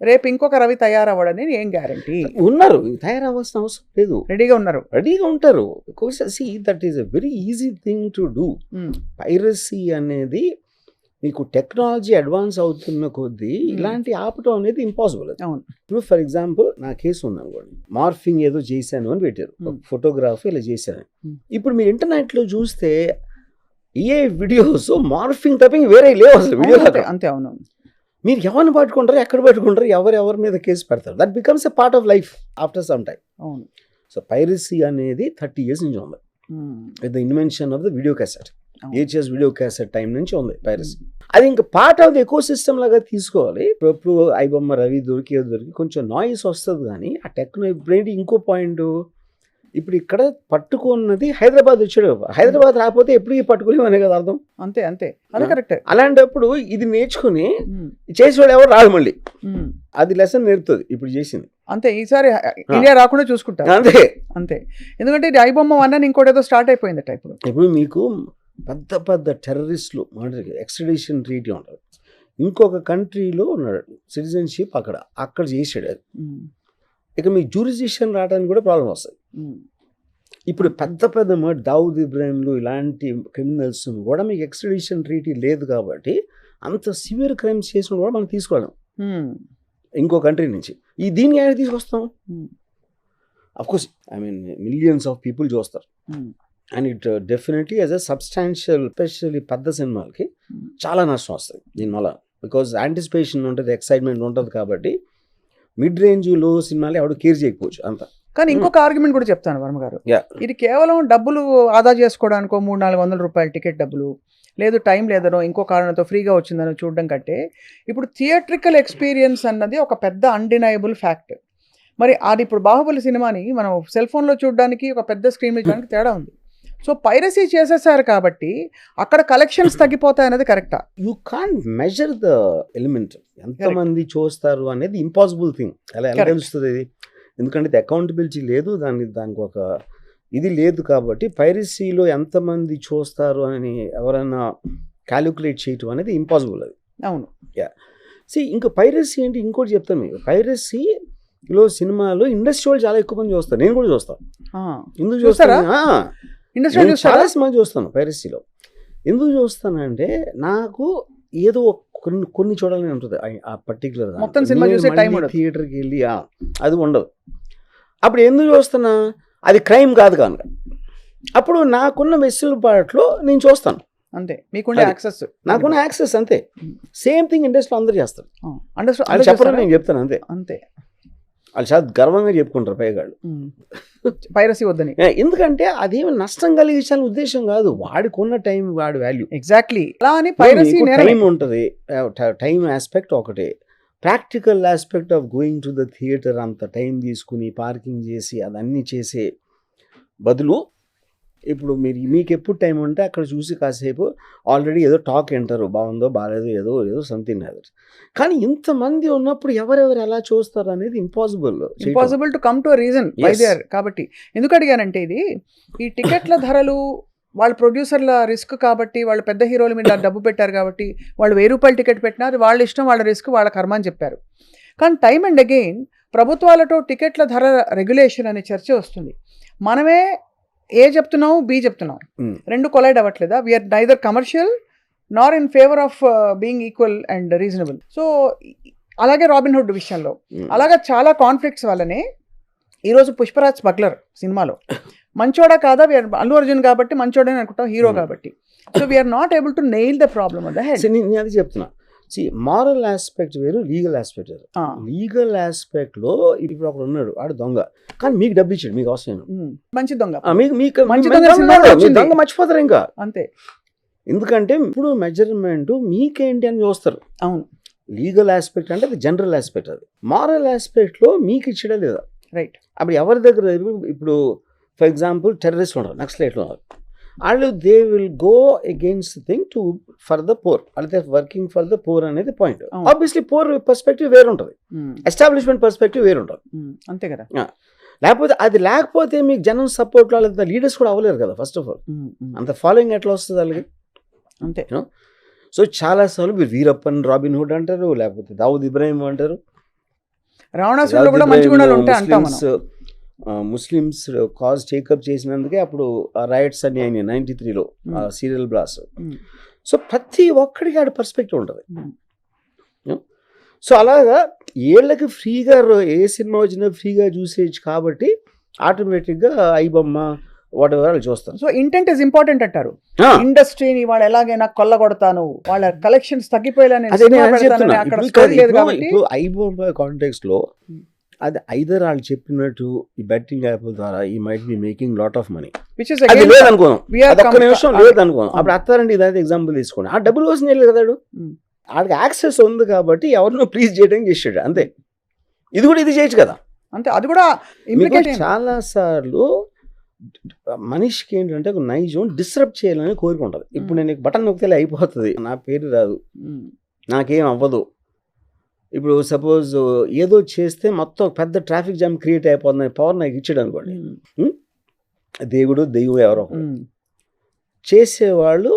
రేపు ఇంకొక రవి తయారవ్వడని ఏం గ్యారంటీ? ఉన్నారు, తయారవ్వాల్సిన అవసరం లేదు, రెడీగా ఉంటారు. See that is a very easy thing to do. Piracy అనేది మీకు టెక్నాలజీ అడ్వాన్స్ అవుతున్న కొద్దీ ఇలాంటి ఆపటం అనేది ఇంపాసిబుల్. ఇప్పుడు ఫర్ ఎగ్జాంపుల్ నా కేసు ఉంది అనుకోండి, మార్ఫింగ్ ఏదో చేశాను అని పెట్టారు, ఫోటోగ్రఫీ ఇలా చేశాను. ఇప్పుడు మీరు ఇంటర్నెట్లో చూస్తే ఏ వీడియోస్ మార్ఫింగ్ తప్ప వేరే లేవు అసలు వీడియో. అంతే. అవును, మీరు ఎవరిని పట్టుకుంటారు, ఎక్కడ పట్టుకుంటారు, ఎవరి మీద కేసు పెడతారు. That becomes a part of life after some time. అవును. సో పైరసీ అనేది 30 years నుంచి ఉంది. With the invention of the video cassette, VHS video cassette time నుంచి ఉంది పైరసీ. అది ఇంకా part of the eco system లాగా తీసుకోవాలి. ఇప్పుడు ఐబొమ్మ రవి దొరికి కొంచెం నాయిస్ వస్తుంది, కానీ ఆ టెక్నో ఇప్పుడు ఇంకో పాయింట్, ఇప్పుడు ఇక్కడ పట్టుకున్నది హైదరాబాద్ వచ్చాడు, హైదరాబాద్ రాకపోతే ఎప్పుడు పట్టుకోలేమనే కదా అర్థం. అంతే, అది కరెక్ట్. అలాంటప్పుడు ఇది నేర్చుకుని చేసేవాడు ఎవరు రాదు, మళ్ళీ అది లెసన్ నేర్పుతుంది ఇప్పుడు చేసింది. అంతే, ఈసారి ఇండియా రాకుండా చూసుకుంటారు. అంతే. ఎందుకంటే ఇది ఐబొమ్మ 1 అని ఇంకోటి ఏదో స్టార్ట్ అయిపోయిందట. ఇప్పుడు మీకు పెద్ద టెర్రరిస్టులు ఎక్స్ట్రాడిషన్ ట్రీటీ ఉంటుంది, ఇంకొక కంట్రీలో ఉన్నాడు, సిటిజన్షిప్ అక్కడ చేసాడు అది. ఇక మీ జ్యూరిస్డిక్షన్ రావడానికి కూడా ప్రాబ్లం వస్తుంది. ఇప్పుడు పెద్ద దావుద్ ఇబ్రాహింలు ఇలాంటి క్రిమినల్స్ కూడా మీకు ఎక్స్ట్రాడిషన్ ట్రీటీ లేదు కాబట్టి అంత సివియర్ క్రైమ్స్ చేసిన కూడా మనం తీసుకోవడం ఇంకో కంట్రీ నుంచి. దీన్ని ఆయన తీసుకొస్తాం. అఫ్కోర్స్ మిలియన్స్ ఆఫ్ పీపుల్ చూస్తారు, and it definitely as a substantial, especially పెద్ద సినిమాలకి చాలా నష్టం వస్తుంది దీనివల్ల. బికాజ్ యాంటిసిపేషన్ ఉంటుంది, ఎక్సైట్మెంట్ ఉంటుంది. కాబట్టి మిడ్ రేంజ్ లో సినిమాలు ఎవడు కేర్ చేయకపోవచ్చు అంత. కానీ ఇంకొక ఆర్గ్యుమెంట్ కూడా చెప్తాను వర్మ గారు, ఇది కేవలం డబ్బులు ఆదా చేసుకోవడానికో 300-400 రూపాయల టికెట్ డబ్బులు లేదు, టైం లేదనో ఇంకో కారణంతో ఫ్రీగా వచ్చిందనో చూడడం కంటే ఇప్పుడు థియేట్రికల్ ఎక్స్పీరియన్స్ అన్నది ఒక పెద్ద అన్డినయబుల్ ఫ్యాక్ట్. మరి అది ఇప్పుడు బాహుబలి సినిమాని మనం సెల్ ఫోన్లో చూడడానికి ఒక పెద్ద స్క్రీన్ మీద చూడడానికి తేడా ఉంది. సో పైరసీ చేసేసారు కాబట్టి అక్కడ కలెక్షన్స్ తగ్గిపోతాయనేది కరెక్టా? You can't measure the element, ఎంతమంది చూస్తారు అనేది ఇంపాసిబుల్ థింగ్. ఎలా తెలుస్తుంది ఇది? ఎందుకంటే ఇది అకౌంటబిలిటీ లేదు, దానికి ఒక ఇది లేదు. కాబట్టి పైరసీలో ఎంతమంది చూస్తారు అని ఎవరైనా క్యాలిక్యులేట్ చేయటం అనేది ఇంపాసిబుల్ అది. అవును. ఇంకా పైరసీ అంటే ఇంకోటి చెప్తాను మీకు, పైరసీలో సినిమాలో ఇండస్ట్రీ వాళ్ళు చాలా ఎక్కువ మంది చూస్తారు, నేను కూడా చూస్తాను. ఎందుకు చూస్తారా? చాలా సినిమా చూస్తాను పైరసీలో. ఎందుకు చూస్తానంటే నాకు ఏదో కొన్ని చూడాలని ఉంటుంది ఆ పర్టికులర్ థియేటర్కి వెళ్ళి అది ఉండదు. అప్పుడు ఎందుకు చూస్తున్నా, అది క్రైమ్ కాదు కనుక అప్పుడు నాకున్న వెసులుబాటులో నేను చూస్తాను. అంతే, మీకున్న యాక్సెస్, నాకున్న యాక్సెస్ అంతే. సేమ్ థింగ్ ఇండస్ట్రీలో అందరూ చేస్తారు, అది చెప్పడం నేను చెప్తాను అంతే. వాళ్ళు చాలా గర్వంగా చెప్పుకుంటారు పైగాళ్ళు పైరసీ వద్దని. ఎందుకంటే అదేమి నష్టం కలిగించాలని ఉద్దేశం కాదు, వాడికున్న టైం వాడి వాల్యూ. ఎగ్జాక్ట్లీ. అలా అని పైరసీ టైం ఉంటుంది, టైం ఆస్పెక్ట్ ఒకటే. Practical aspect of going to the theatre అంత టైం తీసుకుని పార్కింగ్ చేసి అదన్నీ చేసే బదులు ఇప్పుడు మీకు ఎప్పుడు టైం ఉంటే అక్కడ చూసి కాసేపు ఆల్రెడీ ఏదో టాక్ వింటారు, బాగుందో బాగాలేదో ఏదో సంథింగ్ అదర్. కానీ ఇంతమంది ఉన్నప్పుడు ఎవరెవరు ఎలా చూస్తారు అనేది impossible to come to a reason why they are. కాబట్టి ఎందుకు అడిగానంటే ఇది ఈ టికెట్ల ధరలు వాళ్ళ ప్రొడ్యూసర్ల రిస్క్ కాబట్టి, వాళ్ళు పెద్ద హీరోల మీద డబ్బు పెట్టారు కాబట్టి వాళ్ళు 1000 రూపాయల టికెట్ పెట్టినా అది వాళ్ళ ఇష్టం, వాళ్ళ రిస్క్, వాళ్ళ కర్మ అని చెప్పారు. కానీ టైమ్ అండ్ అగైన్ ప్రభుత్వాలతో టికెట్ల ధర రెగ్యులేషన్ అనే చర్చ వస్తుంది. మనమే ఏ చెప్తున్నాం, బి చెప్తున్నాం, రెండు collide అవ్వట్లేదా? We are neither commercial Nar in favour of being equal and reasonable. So అలాగే రాబిన్ హుడ్ విషయంలో అలాగా చాలా కాన్ఫ్లిక్ట్స్ వల్లనే ఈరోజు పుష్పరాజ్ స్మగ్లర్ సినిమాలో మంచోడా కాదా, అల్లు అర్జున్ కాబట్టి మంచోడని అనుకుంటాం, హీరో కాబట్టి. So we're not able to nail the problem on the head. నేను అది చెప్తున్నా. మారల్ ఆస్పెక్ట్ వేరు, లీగల్ ఆస్పెక్ట్ వేరు. ఆ, లీగల్ ఆస్పెక్ట్ లో ఇప్పుడు ఒకడు ఉన్నాడు, ఆడు దొంగ, కానీ మీకు డబ్బు ఇచ్చాడు, మీకు అవసరం లేదు. మంచి దొంగ. మీకు మీకు మంచి మీకు దొంగ దొంగ సినిమాలో ఉన్నాడు, వచ్చింది. మీ దొంగ మర్చిపోతారు ఇంకా. అంతే. ఎందుకంటే ఇప్పుడు మెజర్మెంట్ మీకేంటి అని చూస్తారు. అవును, లీగల్ ఆస్పెక్ట్ అంటే అది జనరల్ ఆస్పెక్ట్, అది మారల్ ఆస్పెక్ట్ లో మీకు ఇచ్చడా లేదా. రైట్. అప్పుడు ఎవరి దగ్గర ఇప్పుడు ఫర్ ఎగ్జాంపుల్ టెర్రరిస్ట్ ఉన్నారు, నక్సలైట్లు ఉన్నారు, వాళ్ళు they will go against thing to for the pour, అంటే వర్కింగ్ ఫర్ ద పోర్ అనేది పాయింట్. అవును. ఆబ్వియస్లీ పోర్ పర్స్పెక్టివ్ వేరు ఉంటుంది, ఎస్టాబ్లిష్మెంట్ పర్స్పెక్టివ్ వేరు ఉంటుంది. అంతే కదా. లేకపోతే అది లేకపోతే మీకు జనం సపోర్ట్ లేదా లీడర్స్ కూడా అవ్వలేరు కదా. ఫస్ట్ ఆఫ్ ఆల్ అంత ఫాలోయింగ్ ఎట్లా వస్తుంది వాళ్ళకి. అంతే. సో చాలాసార్లు మీరు వీరప్పన్, రాబిన్ హుడ్ అంటారు, లేకపోతే దావుద్ ఇబ్రాహిం అంటారు. రావణాసురులో కూడా మంచి గుణాలు ఉంటాయి అంటాం మనం. ముస్లిమ్స్ కాజ్ టేకప్ చేసినందుకే అప్పుడు రైట్స్ అన్ని అయినాయి 93లో సీరియల్ బ్లాస్ట్. సో ప్రతి ఒక్కడికి ఆడ పర్స్పెక్టివ్ ఉంటుంది. సో అలాగా ఏళ్ళకి ఫ్రీగా ఏ సినిమా వచ్చినా ఫ్రీగా చూసేయచ్చు కాబట్టి ఆటోమేటిక్గా ఐబొమ్మ వాట్ ఎవర్ వాళ్ళు చూస్తారు. సో ఇంటెంట్ ఇస్ ఇంపార్టెంట్ అంటారు. ఇండస్ట్రీని వాళ్ళు ఎలాగైనా కొల్లగొడతాను, వాళ్ళ కలెక్షన్స్ తగ్గిపోయేలా అక్కడ స్టోరీ లేదు కాబట్టి. ఇప్పుడు ఐబొమ్మ కాంటెక్స్ట్ లో అది ఐదర్ వాళ్ళు చెప్పినట్టు ఈ బెట్టింగ్ యాప్ ద్వారా he might be making lot of money, అది లేదనుకోను, అదొక్క నిమిషం లేదనుకోను. అప్పుడు అత్తారండి ఇదైతే ఎగ్జాంపుల్ తీసుకోండి, ఆ డబ్బులు కోసం చేయలేదు కదా, ఆడికి యాక్సెస్ ఉంది కాబట్టి ఎవరినో ప్లీజ్ చేయడానికి చేసాడు అంతే. ఇది కూడా ఇది చేయొచ్చు కదా అంతే. అది కూడా చాలా సార్లు మనిషికి ఏంటంటే ఒక నైజం డిస్టర్బ్ చేయాలని కోరుకుంటుంది. ఇప్పుడు నేను బటన్ నొక్కితే అయిపోతుంది, నా పేరు రాదు, నాకేం అవ్వదు. ఇప్పుడు సపోజ్ ఏదో చేస్తే మొత్తం పెద్ద ట్రాఫిక్ జామ్ క్రియేట్ అయిపోతుంది పవర్ నాకు ఇచ్చాడు అనుకోండి, దేవుడు దెయ్యం ఎవరో చేసేవాళ్ళు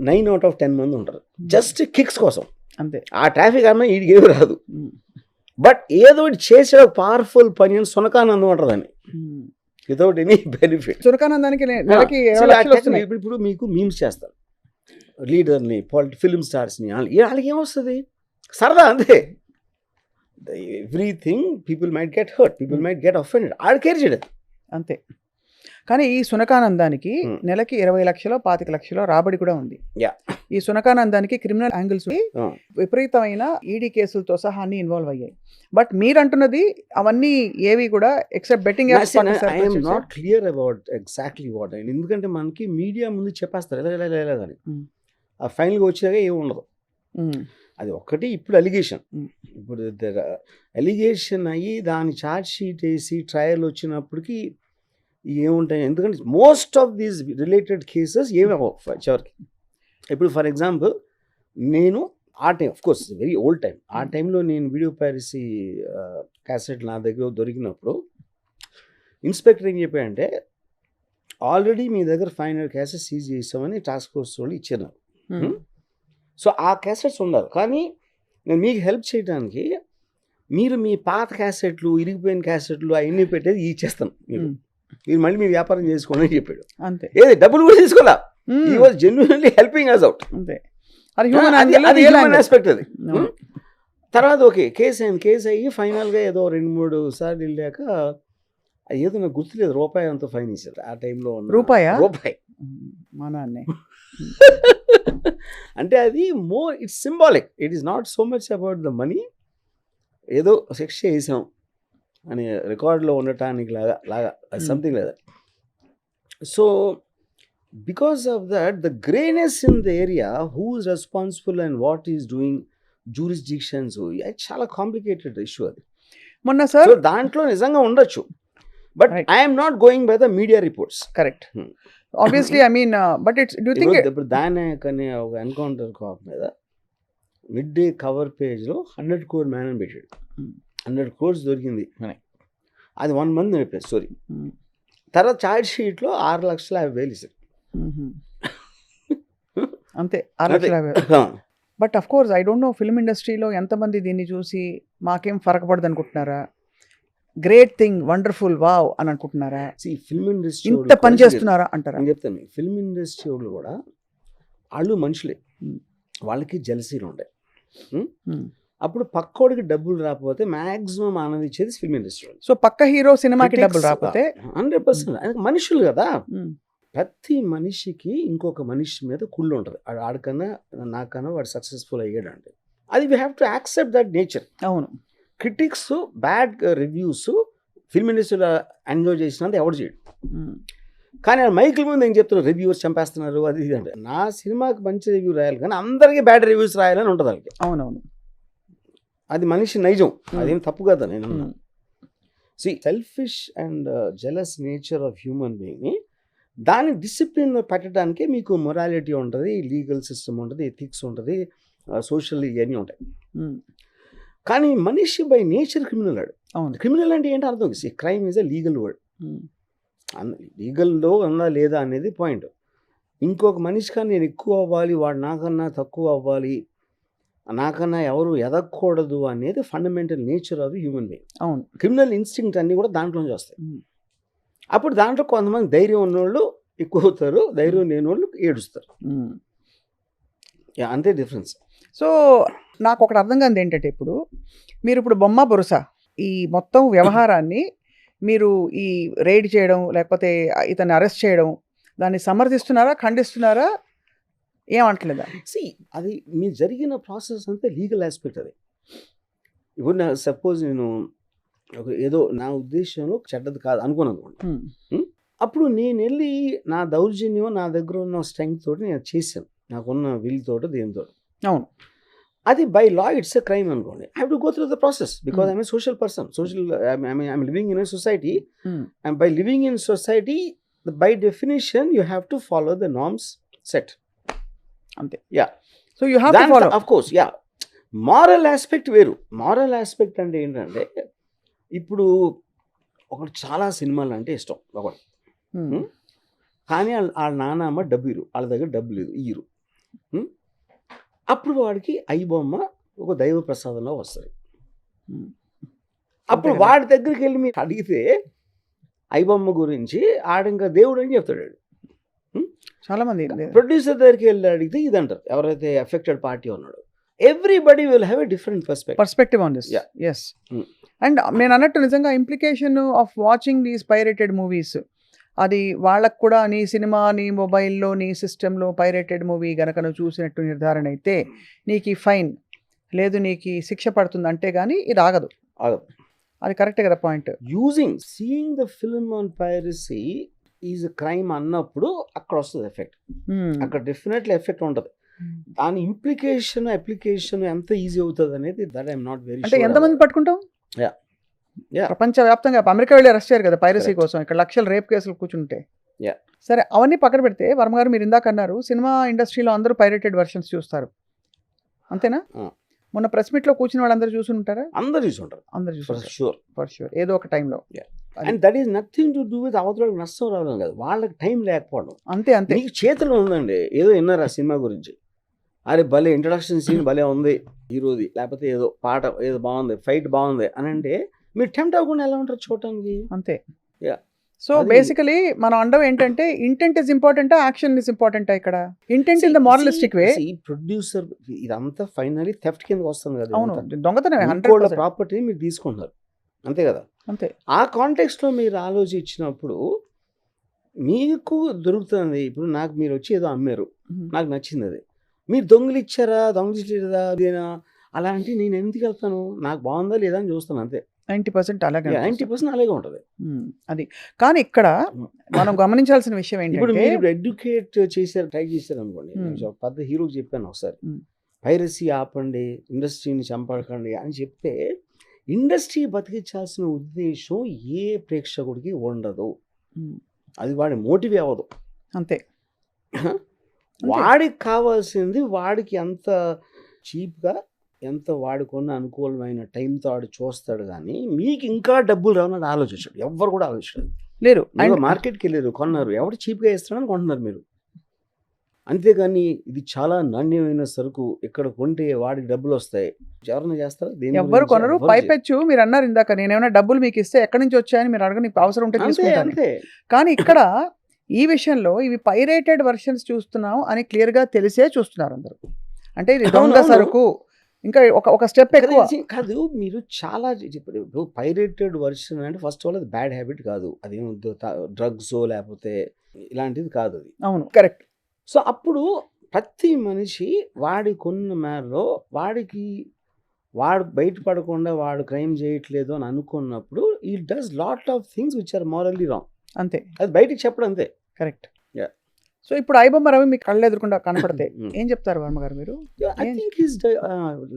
9 out of 10 మంది ఉంటారు జస్ట్ కిక్స్ కోసం అంతే. ఆ ట్రాఫిక్ అమ్మ వీడికి ఏమి రాదు, బట్ ఏదో చేసే పవర్ఫుల్ పని అని సునకానందం ఉంటుందని వితౌట్ ఎనీ బెనిఫిట్. సునకానందానికి ఇప్పుడు మీకు మీమ్స్ చేస్తారు, లీడర్ని, ఫిల్మ్ స్టార్స్ని, వాళ్ళకి ఏమొస్తుంది సరదా అంతే. Everything people might get hurt, people might get offended, ఆడ కేర్ చేయలేదు అంతే. కానీ ఈ సునకానందానికి నెలకి 20 లక్షలు 25 లక్షలు రాబడి కూడా ఉంది. ఈ సునకానందానికి క్రిమినల్ యాంగిల్స్ విపరీతమైన ఈడీ కేసులతో సహా అన్ని ఇన్వాల్వ్ అయ్యాయి. బట్ మీరు అంటున్నది అవన్నీ ఏవి కూడా except betting apps. I'm not clear about exactly what అయిన, ఎందుకంటే మనకి మీడియా ముందు చెప్పేస్తారు అని, ఆ ఫైనల్గా వచ్చాక ఏమి ఉండదు. అది ఒక్కటి. ఇప్పుడు అలిగేషన్, ఇప్పుడు అలిగేషన్ అయ్యి దాని ఛార్జ్ షీట్ వేసి ట్రయల్ వచ్చినప్పటికీ ఏముంటాయి, ఎందుకంటే most of these related cases ఏమి చివరికి. ఇప్పుడు ఫర్ ఎగ్జాంపుల్ నేను ఆ time, of course very old time, ఆ టైంలో నేను వీడియో పైరసీ క్యాసెట్ నా దగ్గర దొరికినప్పుడు ఇన్స్పెక్టర్ ఏం చెప్పాడంటే ఆల్రెడీ మీ దగ్గర 500 క్యాసెట్స్ సీజ్ చేసామని టాస్క్ ఫోర్స్ వాళ్ళు ఇచ్చారు. సో ఆ క్యాసెట్స్ ఉన్నారు, కానీ నేను మీకు హెల్ప్ చేయడానికి మీరు మీ పాత క్యాసెట్లు, ఇరిగిపోయిన క్యాసెట్లు అవన్నీ పెట్టేది ఇచ్చేస్తాను, మీరు మళ్ళీ మీ వ్యాపారం చేసుకోండి అని చెప్పాడు. అంతే. ఏది డబ్బులు కూడా తీసుకోవాలా, he was genuinely helping us out. అంతే. అది హ్యూమన్ ఆస్పెక్ట్ అది. తర్వాత ఓకే కేసు అయింది, కేసు అయ్యి ఫైనల్గా ఏదో 2-3 సార్లు వెళ్ళాక ఏదో నాకు గుర్తులేదు, రూపాయి అంత ఫైన్ ఇచ్చారు ఆ టైంలో. రూపాయి మా నాన్నే. అంటే అది more it's symbolic, it is not so much about the money, ఏదో శిక్ష చేసాం అని రికార్డులో ఉండటానికి లాగా సంథింగ్ లేదా. So because of that the greyness in the area, who is responsible and what is doing, జ్యూరిస్డిక్షన్స్, చాలా కాంప్లికేటెడ్ ఇష్యూ అది. మొన్న సార్ దాంట్లో నిజంగా ఉండొచ్చు, but I'm not going by the media reports. Correct. Obviously I mean but it's do think ఇప్పుడు దానాయక్ అనే ఒక encounter cap మీద మిడ్ డే కవర్ పేజ్లో 100 crore మ్యాన్ అని పెట్టాడు. 100 crores దొరికింది మనకి, అది 1 month నడిపే స్టోరీ. తర్వాత ఛార్జ్ షీట్లో 6,50,000 ఇస్తారు అంతే. 6,50,000. But of course I don't no film ఇండస్ట్రీలో ఎంతమంది దీన్ని చూసి మాకేం ఫరక్ పడదు అనుకుంటున్నారా, గ్రేట్ థింగ్, వండర్ఫుల్, వావ్ అని అనుకుంటున్నారా, ఫిల్మ్ ఇండస్ట్రీ ఇంత పని చేస్తున్నారా అంటారా? నేను చెప్తాను, ఫిల్మ్ ఇండస్ట్రీ వాళ్ళు కూడా వాళ్ళు మనుషులే, వాళ్ళకి జెలసీలు ఉంటాయి. అప్పుడు పక్కోడికి డబ్బులు రాకపోతే మాక్సిమం ఆనందించేది ఫిల్మ్ ఇండస్ట్రీ. సో పక్క హీరో సినిమాకి డబ్బులు రాకపోతే 100% మనుషులు కదా, ప్రతి మనిషికి ఇంకొక మనిషి మీద కుళ్ళు ఉంటుంది. ఆడికన్నా నాకన్నా వాడు సక్సెస్ఫుల్ అయ్యాడు అంటే అది we have to accept that nature. అవును. క్రిటిక్స్ బ్యాడ్ రివ్యూస్ ఫిల్మ్ ఇండస్ట్రీలో ఎంజాయ్ చేసినంత ఎవరు చేయడు. కానీ మైకిల్ ముందు ఏం చెప్తున్నారు, రివ్యూవర్స్ చంపేస్తున్నారు అది ఇది అంటే. నా సినిమాకి మంచి రివ్యూ రాయాలి కానీ అందరికీ బ్యాడ్ రివ్యూస్ రాయాలని ఉంటుంది వాళ్ళకి. అవునవును. అది మనిషి నైజం, అదేం తప్పు కదా. నేను selfish and jealous nature of human బీయింగ్ని దాన్ని డిసిప్లిన్ పెట్టడానికే మీకు మొరాలిటీ ఉంటుంది, లీగల్ సిస్టమ్ ఉంటుంది, ఎథిక్స్ ఉంటుంది, సోషల్ ఇవన్నీ ఉంటాయి. కానీ మనిషి బై నేచర్ క్రిమినల్ ఆడు. అవును. క్రిమినల్ అంటే ఏంటి అర్థం? Crime is a legal word. లీగల్లో ఉందా లేదా అనేది పాయింట్. ఇంకొక మనిషి కానీ నేను ఎక్కువ అవ్వాలి, వాడు నాకన్నా తక్కువ అవ్వాలి, నాకన్నా ఎవరు ఎదగకూడదు అనేది fundamental nature of human being. అవును. క్రిమినల్ ఇన్స్టింక్ట్ అన్నీ కూడా దాంట్లోంచి వస్తాయి. అప్పుడు దాంట్లో కొంతమంది ధైర్యం ఉన్నోళ్ళు ఎక్కువ అవుతారు, ధైర్యం లేని వాళ్ళు ఏడుస్తారు. అంతే డిఫరెన్స్. సో నాకు ఒకటి అర్థం కాదు ఏంటంటే, మీరు ఇప్పుడు బొమ్మ బొరుస ఈ మొత్తం వ్యవహారాన్ని మీరు ఈ రైడ్ చేయడం లేకపోతే ఇతన్ని అరెస్ట్ చేయడం దాన్ని సమర్థిస్తున్నారా, ఖండిస్తున్నారా, ఏమంటలేదా? అది మీ జరిగిన ప్రాసెస్ అంతా లీగల్ ఆస్పెక్ట్. అది ఇప్పుడు నా సపోజ్ నేను ఏదో నా ఉద్దేశంలో చెడ్డది కాదు అనుకోను, అప్పుడు నేను వెళ్ళి నా దౌర్జన్యం నా దగ్గర ఉన్న స్ట్రెంగ్త్ తోటి నేను చేశాను, నాకున్న విల్ తోటి దేనితో. అవును. అది by law it's a crime అనుకోండి. I have to go through the process because I'm a social person. I'm living in a society and by living in society by definition you have to follow the norms set. అంతే. Yeah. So you have to follow. Of course. Yeah. Moral aspect వేరు. Moral aspect అంటే ఏంటంటే, ఇప్పుడు ఒకటి చాలా సినిమాలు అంటే ఇష్టం ఒకటి, కానీ వాళ్ళ నాన్నమ్మ డబ్బు ఇరు, వాళ్ళ దగ్గర డబ్బు లేదు ఇయ్యరు. అప్పుడు వాడికి ఐ బొమ్మ ఒక దైవ ప్రసాదంలో వస్తుంది. అప్పుడు వాడి దగ్గరికి వెళ్ళి మీరు అడిగితే ఐ బొమ్మ గురించి ఇంకా దేవుడు అని చెప్తాడు. చాలా మంది ప్రొడ్యూసర్ దగ్గరికి వెళ్ళి అడిగితే ఇది అంటారు, ఎవరైతే ఎఫెక్టెడ్ పార్టీ ఉన్నాడు. Everybody will have a different perspective on this. Yes. And నేను అన్నట్టు నిజంగా implication of watching these pirated movies, అది వాళ్ళకు కూడా నీ సినిమా, నీ మొబైల్లో, నీ సిస్టంలో పైరేటెడ్ మూవీ గనక నువ్వు చూసినట్టు నిర్ధారణ అయితే నీకు ఫైన్ లేదు, నీకు శిక్ష పడుతుంది అంటే కానీ ఇది ఆగదు. అది కరెక్టే కదా point. Seeing the film on piracy is crime అన్నప్పుడు అక్కడ వస్తుంది ఎఫెక్ట్. అక్కడ డెఫినెట్లీ ఎఫెక్ట్ ఉంటుంది. దాని ఇంప్లికేషన్ అప్లికేషన్ ఎంత ఈజీ అవుతుంది అనేది దట్ ఐఎమ్ నాట్ వెరీ. అంటే ఎంతమంది పట్టుకుంటాం? ప్రపంచవ్యాప్తంగా అమెరికా వెళ్ళి అరెస్ట్ చేయారు కదా పైరసీ కోసం, ఇక్కడ లక్షల రేప్ కేసులు కూర్చుంటే. సరే, అవన్నీ పక్కన పెడితే వర్మ గారు మీరు ఇందాక అన్నారు సినిమా ఇండస్ట్రీలో అందరూ పైరేటెడ్ వర్షన్స్ చూస్తారు, అంతేనా? మొన్న ప్రెస్ మీట్ లో కూర్చున్న వాళ్ళందరూ చూసి ఉంటారా? అందరూ చూసి ఉంటారు. అందరూ చూసి ఫర్ షూర్ ఏదో ఒక టైంలో. And that is nothing to do with అవతలకు నష్టం రావడం కాదు, వాళ్ళకి టైం లేకపోవడం. అంతే అంతే. మీకు చేతిలో ఉందండి, ఏదో విన్నారు ఆ సినిమా గురించి, అరే భలే ఇంట్రడక్షన్ సీన్ భలే ఉంది హీరోది, లేకపోతే ఏదో పాట ఏదో బాగుంది, ఫైట్ బాగుంది అని అంటే మీరు టెంప్ట్ అవ్వకుండా ఎలా ఉంటారు చూడటానికి? అంతే. సో బేసికలీ మనం అండం ఏంటంటే intent is important, action is important. ఇక్కడ intent in the moralistic way. Producer ఇదంతా ఫైనల్లీ థెఫ్ట్ కిందకి వస్తుంది కదా. అవును, దొంగతనమే. ప్రాపర్టీని మీరు తీసుకుంటున్నారు, అంతే కదా. అంతే. ఆ కాంటెక్స్ట్ లో మీరు ఆలోచించినప్పుడు మీకు దొరుకుతుంది. ఇప్పుడు నాకు మీరు వచ్చి ఏదో అమ్మారు, నాకు నచ్చింది, అది మీరు దొంగలు ఇచ్చారా, దొంగలిచ్చారా అదేనా అలాంటి నేను ఎందుకు వెళ్తాను, నాకు బాగుందా లేదా అని చూస్తాను, అంతే. 90% అలాగే, 90% అలాగే ఉంటుంది. అది కానీ ఇక్కడ మనం గమనించాల్సిన విషయం ఇప్పుడు ఏంటంటే, మీరు ఎడ్యుకేట్ చేశారు, ట్రై చేశారు అనుకోండి. పెద్ద హీరోకి చెప్పాను ఒకసారి, పైరసీ ఆపండి, ఇండస్ట్రీని చంపకండి అని చెప్తే, ఇండస్ట్రీ బతికించాల్సిన ఉద్దేశం ఏ ప్రేక్షకుడికి ఉండదు, అది వాడి మోటివ్ అవ్వదు. అంతే. వాడికి కావాల్సింది వాడికి ఎంత చీప్గా, ఎంత వాడుకున్న అనుకూలమైన టైంతో వాడు చూస్తాడు. కానీ మీకు ఇంకా డబ్బులు రావని ఆలోచించాడు, ఎవ్వరు కూడా ఆలోచించలేదు. లేరు. మార్కెట్కి వెళ్ళారు, కొన్నారు, ఎవరు చీప్గా ఇస్తాడని కొంటున్నారు మీరు, అంతేగాని ఇది చాలా నాణ్యమైన సరుకు, ఇక్కడ కొంటే వాడికి డబ్బులు వస్తాయి, ఎవరైనా చేస్తారా? ఎవ్వరు కొనరు. పైపెచ్చు మీరు అన్నారు ఇందాక, నేనేమైనా డబ్బులు మీకు ఇస్తే ఎక్కడి నుంచి వచ్చాయని మీరు అడగని, అవసరం ఉంటే తీసుకుంటాను. కానీ ఇక్కడ ఈ విషయంలో ఇవి పైరేటెడ్ వర్షన్స్ చూస్తున్నాం అని క్లియర్ గా తెలిసే చూస్తున్నారు అందరూ. అంటే ఇది దొంగ సరుకు, ఇంకా ఒక స్టెప్ ఎక్కువ కాదు. మీరు చాలా ఇప్పుడు పైరేటెడ్ వర్షన్ అంటే ఫస్ట్ ఆఫ్ ఆల్ అది బ్యాడ్ హ్యాబిట్ కాదు, అది డ్రగ్స్ లేకపోతే ఇలాంటిది కాదు అది. అవును, కరెక్ట్. సో అప్పుడు ప్రతి మనిషి వాడికున్న మేరలో వాడు బయటపడకుండా వాడు క్రైమ్ చేయట్లేదు అని అనుకున్నప్పుడు ఈ does lot of things which are morally wrong. అంతే, అది బయటికి చెప్పడం అంతే. కరెక్ట్. Yeah. సో ఇప్పుడు ఐబొమ్మ రవి మీకు కళ్ళు ఎదురుకుండా కనపడితే ఏం చెప్తారు వర్మ గారు మీరు? I think is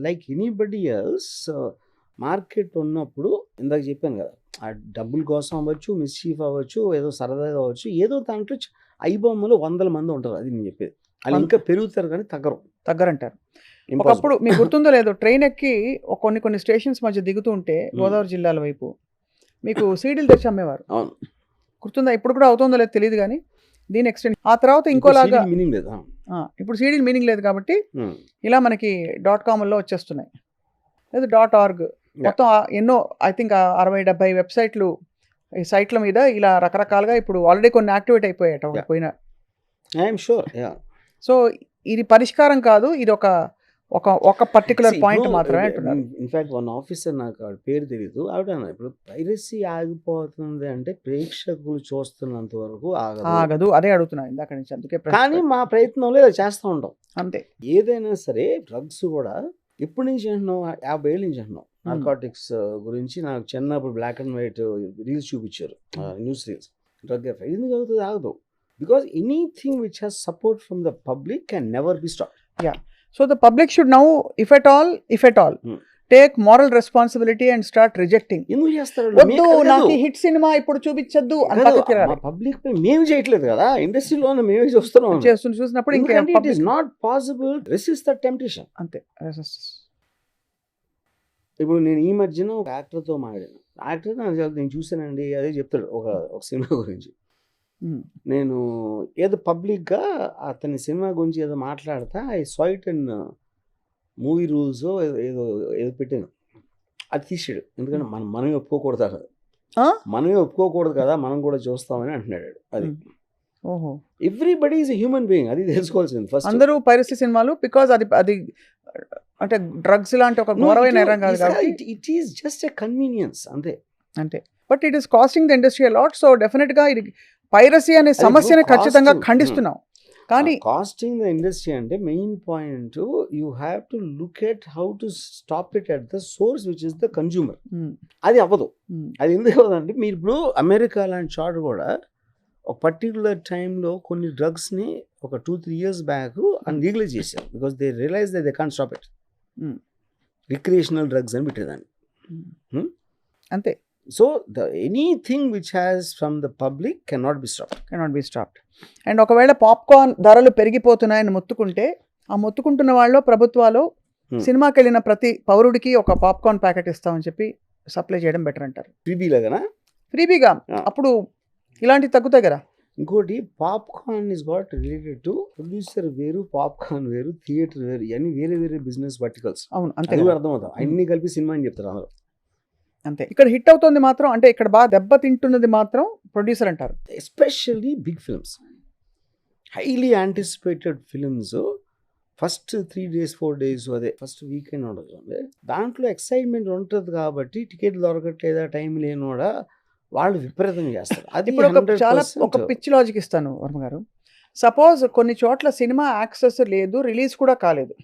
like anybody else. Market ఉన్నప్పుడు ఇందాక చెప్పాను కదా, ఆ డబ్బుల కోసం అవ్వచ్చు, మిస్చీఫ్ అవ్వచ్చు, ఏదో సరదాగా అవ్వచ్చు, ఏదో దాంట్లో ఐబొమ్మలో 100 మంది ఉంటారు. అది నేను చెప్పేది. వాళ్ళు ఇంకా పెరుగుతారు కానీ తగ్గరంటారు. ఒకప్పుడు మీకు గుర్తుందో లేదో, ట్రైన్ ఎక్కి కొన్ని స్టేషన్స్ మధ్య దిగుతూ ఉంటే గోదావరి జిల్లాల వైపు మీకు సీడీలు తెచ్చి అమ్మేవారు. అవును, గుర్తుందా? ఇప్పుడు కూడా అవుతుందో లేదో తెలియదు కానీ దీని ఎక్స్టెండ్ ఆ తర్వాత ఇంకోలాగా మీనింగ్ లేదు. ఇప్పుడు సీడీలు మీనింగ్ లేదు కాబట్టి ఇలా మనకి .comలో వచ్చేస్తున్నాయి, లేదు .org, మొత్తం ఎన్నో ఐ థింక్ 60-70 వెబ్సైట్లు ఈ సైట్ల మీద ఇలా రకరకాలుగా ఇప్పుడు ఆల్రెడీ కొన్ని యాక్టివేట్ అయిపోయాట పోయిన. I'm sure. సో ఇది పరిష్కారం కాదు, ఇది ఒక పర్టికులర్ పాయింట్ మాత్రమే అంటున్నారు. ఇన్ఫాక్ట్ వన్ ఆఫీసర్, నాకు ఆవిడ పేరు తెలియదు, ఆవిడ ఇప్పుడు పైరసీ ఆగిపోతుంది అంటే ప్రేక్షకులు చూస్తున్నంత వరకు ఆగదు. అదే అడుగుతున్నాను ఇందాక నుంచి, అందుకే. కానీ మా ప్రయత్నంలో ఇలా చేస్తూ ఉంటాం అంతే. ఏదైనా సరే డ్రగ్స్ కూడా ఎప్పటి నుంచి అంటున్నావు, 50 ఏళ్ళ నుంచి అంటున్నాం. నార్కాటిక్స్ గురించి నాకు చిన్నప్పుడు బ్లాక్ అండ్ వైట్ రీల్స్ చూపించారు, న్యూస్ రీల్స్. డ్రగ్ ఎఫెక్ట్ ఎందుకు అవుతుంది? ఆగదు. Because anything which has support from the public can never be stop. Yeah. So the public should now, if at all, take moral responsibility and start rejecting. ఎందుకు చేస్తారు? వద్దు, నాకు hit cinema ఇప్పుడు చూపించద్దు అని public మేము చేయట్లేదు కదా, ఇండస్ట్రీలోనే మేమే చూస్తున్నాం. చూసినప్పుడు it is not possible. Resist the temptation. అంతే. ఇప్పుడు నేను ఈ మధ్యన ఒక యాక్టర్తో మాట్లాడాను. యాక్టర్ నేను చూసానండి, అదే చెప్తాడు ఒక సినిమా గురించి. నేను ఏదో పబ్లిక్గా అతని సినిమా గురించి ఏదో మాట్లాడతా, I saw it in movie rules ఏదో పెట్టాను. అది తీసాడు. ఎందుకంటే మనమే ఒప్పుకోకూడదు కదా, మనం కూడా చూస్తామని అంటున్నాడు. అది everybody is a human being, అది తెలుసుకోవాల్సింది ఫస్ట్. అందరూ పైరసీ సినిమాలు బికాజ్ అది అంటే డ్రగ్స్ లాంటి ఒక ఘోరమైన నేరం కాదు కాబట్టి it is just a convenience అంతే. But it is costing the industry a lot. So definite గా ఇది పైరసీ అనే సమస్యని ఖచ్చితంగా ఖండిస్తున్నాం. కానీ కాస్టింగ్ ద ఇండస్ట్రీ అంటే main point, you have to look at how to stop it at the source which is the consumer. అది అవ్వదు. అది ఎందుకు అవ్వదంటే, మీరు ఇప్పుడు అమెరికా లాంటి చోట కూడా ఒక పర్టికులర్ టైంలో కొన్ని డ్రగ్స్ని ఒక 2-3 years బ్యాక్ అన్లీగలైజ్ చేశారు. Because they realize they can't stop it. Recreational drugs అని పెట్టేదాన్ని. అంతే. So anything which has from the public cannot be stopped. And ఒకవేళ పాప్కార్న్ ధరలు పెరిగిపోతున్నాయని మొత్తుకుంటే, ఆ మొత్తుకుంటున్న వాళ్ళు ప్రభుత్వాలు సినిమాకి వెళ్ళిన ప్రతి పౌరుడికి ఒక పాప్కార్న్ ప్యాకెట్ ఇస్తామని చెప్పి సప్లై చేయడం బెటర్ అంటారు. ఫ్రీబీగా అప్పుడు ఇలాంటివి తగ్గుతాయి కదా. ఇంకోటి, popcorn is got related to producer వేరు, పాప్కార్న్ వేరు, థియేటర్ వేరు, ఇవన్నీ వేరే బిజినెస్ వర్టికల్స్. అవును, అంతే. అర్థమవుతాం. అన్ని కలిపి సినిమా అని చెప్తారు అందరూ. అంతే. ఇక్కడ హిట్ అవుతుంది మాత్రం, అంటే ఇక్కడ బాగా దెబ్బ తింటున్నది మాత్రం ప్రొడ్యూసర్ అంటారు. Especially big films, highly anticipated films first 3 days 4 days అదే ఫస్ట్ వీకెండ్ ఉండదు. దాంట్లో ఎక్సైట్మెంట్ ఉంటుంది కాబట్టి టికెట్ దొరకట్లేదా, టైం లేనోడా వాళ్ళు విపరీతంగా చేస్తారు. అది ఇప్పుడు చాలా ఒక పిచ్ లాజిక్ ఇస్తాను వర్మ గారు. సపోజ్ కొన్ని చోట్ల సినిమా యాక్సెస్ లేదు, రిలీజ్ కూడా కాలేదు,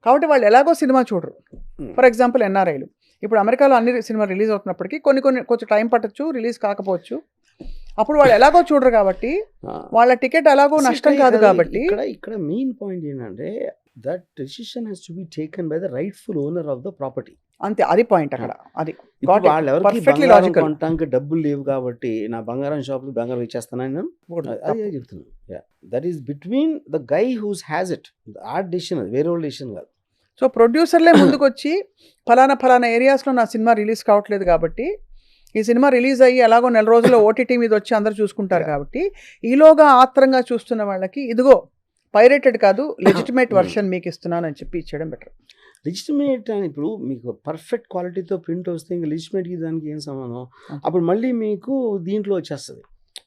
కాబట్టి వాళ్ళు ఎలాగో సినిమా చూడరు. ఫర్ ఎగ్జాంపుల్ ఎన్ఆర్ఐలు. ఇప్పుడు అమెరికాలో అన్ని సినిమా రిలీజ్ అవుతున్నప్పటికీ కొంచెం టైం పట్టచ్చు, రిలీజ్ కాకపోవచ్చు. అప్పుడు వాళ్ళు ఎలాగో చూడరు కాబట్టి వాళ్ళ టికెట్ ఎలాగో నష్టం కాదు కాబట్టి. ఇక్కడ మెయిన్ పాయింట్ ఏంటంటే, that decision has to be taken by the rightful owner of the property. అంతే, అది పాయింట్ అక్కడ. అది కొనటానికి డబ్బులు లేవు కాబట్టి నా బంగారం షాప్ బంగారం ఇచ్చేస్తానని అదే చెప్తున్నాను. That is between the guy who's has it. ఆ డెసిషన్ అది, వేరే డెసిషన్ కాదు. సో ప్రొడ్యూసర్లే ముందుకు వచ్చి ఫలానా ఏరియాస్లో నా సినిమా రిలీజ్ కావట్లేదు కాబట్టి, ఈ సినిమా రిలీజ్ అయ్యి ఎలాగో 4 రోజుల్లో ఓటీటీ మీద వచ్చి అందరు చూసుకుంటారు కాబట్టి, ఈలోగా ఆత్రంగా చూస్తున్న వాళ్ళకి ఇదిగో పైరేటెడ్ కాదు, లెజిటిమేట్ వర్షన్ మీకు ఇస్తున్నాను అని చెప్పి ఇచ్చేయడం బెటర్. లెజిటిమేట్ అని ఇప్పుడు మీకు పర్ఫెక్ట్ క్వాలిటీతో ప్రింట్ వస్తే ఇంకా లెజిటిమేట్కి దానికి ఏం సంబంధం? అప్పుడు మళ్ళీ మీకు దీంట్లో వచ్చేస్తుంది,